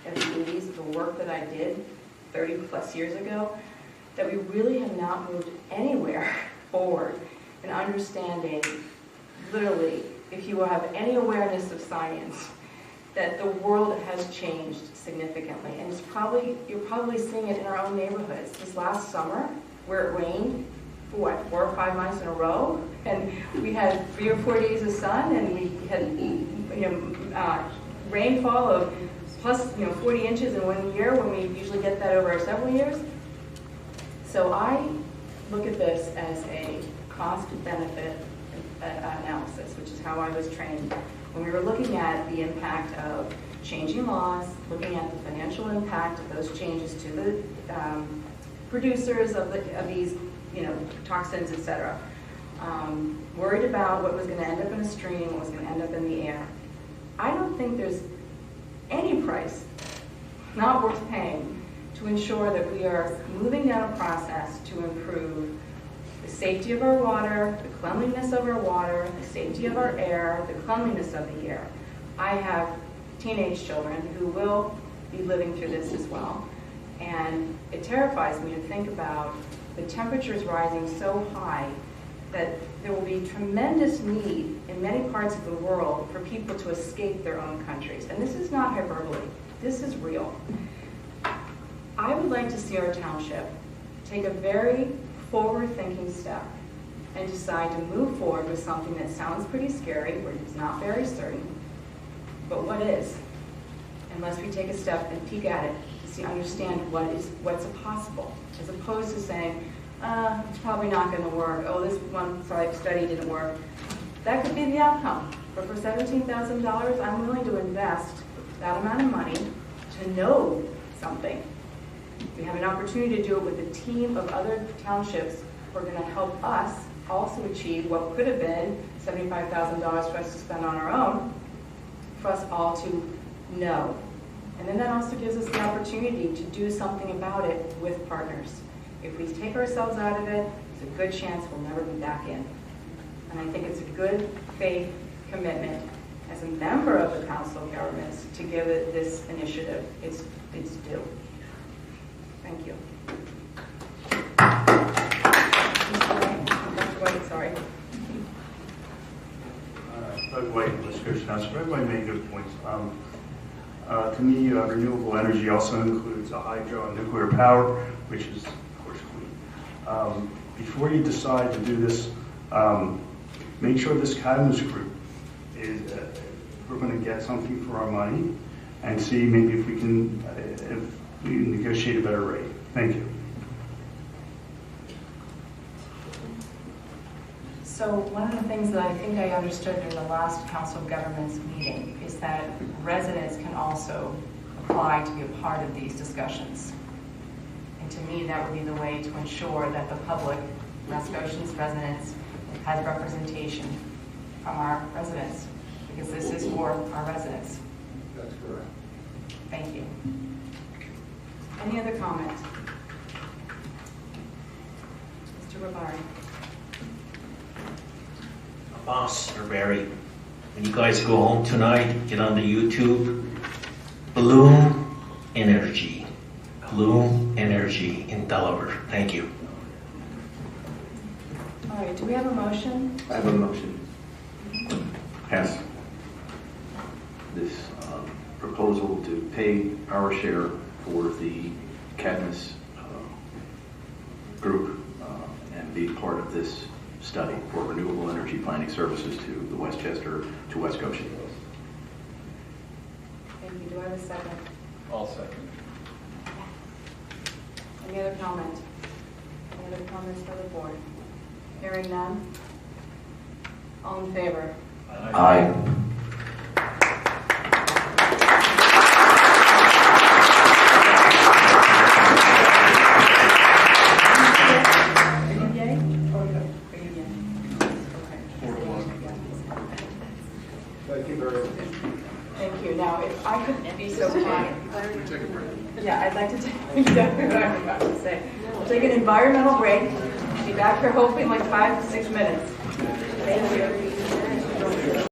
the 80s, the work that I did 30 plus years ago, that we really have not moved anywhere forward in understanding, literally, if you have any awareness of science, that the world has changed significantly. And you're probably seeing it in our own neighborhoods. This last summer, where it rained, for 4 or 5 months in a row, and we had 3 or 4 days of sun, and we had rainfall of plus 40 inches in 1 year when we usually get that over several years. So I look at this as a cost-benefit analysis, which is how I was trained. When we were looking at the impact of changing laws, looking at the financial impact of those changes to the producers of these, toxins, etc. Worried about what was going to end up in a stream, what was going to end up in the air. I don't think there's any price not worth paying to ensure that we are moving down a process to improve the safety of our water, the cleanliness of our water, the safety of our air, the cleanliness of the air. I have teenage children who will be living through this as well. And it terrifies me to think about the temperatures rising so high that there will be tremendous need in many parts of the world for people to escape their own countries. And this is not hyperbole. This is real. I would like to see our township take a very forward-thinking step and decide to move forward with something that sounds pretty scary, or it's not very certain, but what is? Unless we take a step and peek at it to understand what's possible, as opposed to saying, it's probably not going to work. Oh, this one study didn't work. That could be the outcome. But for $17,000, I'm willing to invest that amount of money to know something. We have an opportunity to do it with a team of other townships who are going to help us also achieve what could have been $75,000 for us to spend on our own, for us all to know. And then that also gives us the opportunity to do something about it with partners. If we take ourselves out of it, there's a good chance we'll never be back in. And I think it's a good faith commitment as a member of the Council of Governments to give it this initiative its due. Thank you. Dr. White, sorry. Doug White, West Council. Everybody made good points. To me, renewable energy also includes hydro and nuclear power, which is, of course, clean. Before you decide to do this, make sure this Cadmus group is, we're going to get something for our money, and see maybe if we can negotiate a better rate. Thank you. So one of the things that I think I understood in the last Council of Governments meeting is that residents can also apply to be a part of these discussions. And to me, that would be the way to ensure that the public, West Goshen's residents, has representation from our residents, because this is for our residents. That's correct. Thank you. Any other comments? Mr. Rabari. BoS or Barry, when you guys go home tonight, get on the YouTube, Bloom Energy in Delaware. Thank you. All right, do we have a motion? I have a motion. Pass this proposal to pay our share for the Cadmus group and be part of this study for renewable energy planning services to the Westchester, to West Goshen. Thank you. Do I have a second? I'll second. Any other comment? Any other comments from the board? Hearing none? All in favor? Aye. Thank you very much. Thank you. Now, if I could be so kind. Take a break. Yeah, I'd like to take exactly what I was about to say. We'll take an environmental break. Be back here hopefully in like 5 to 6 minutes. Thank you.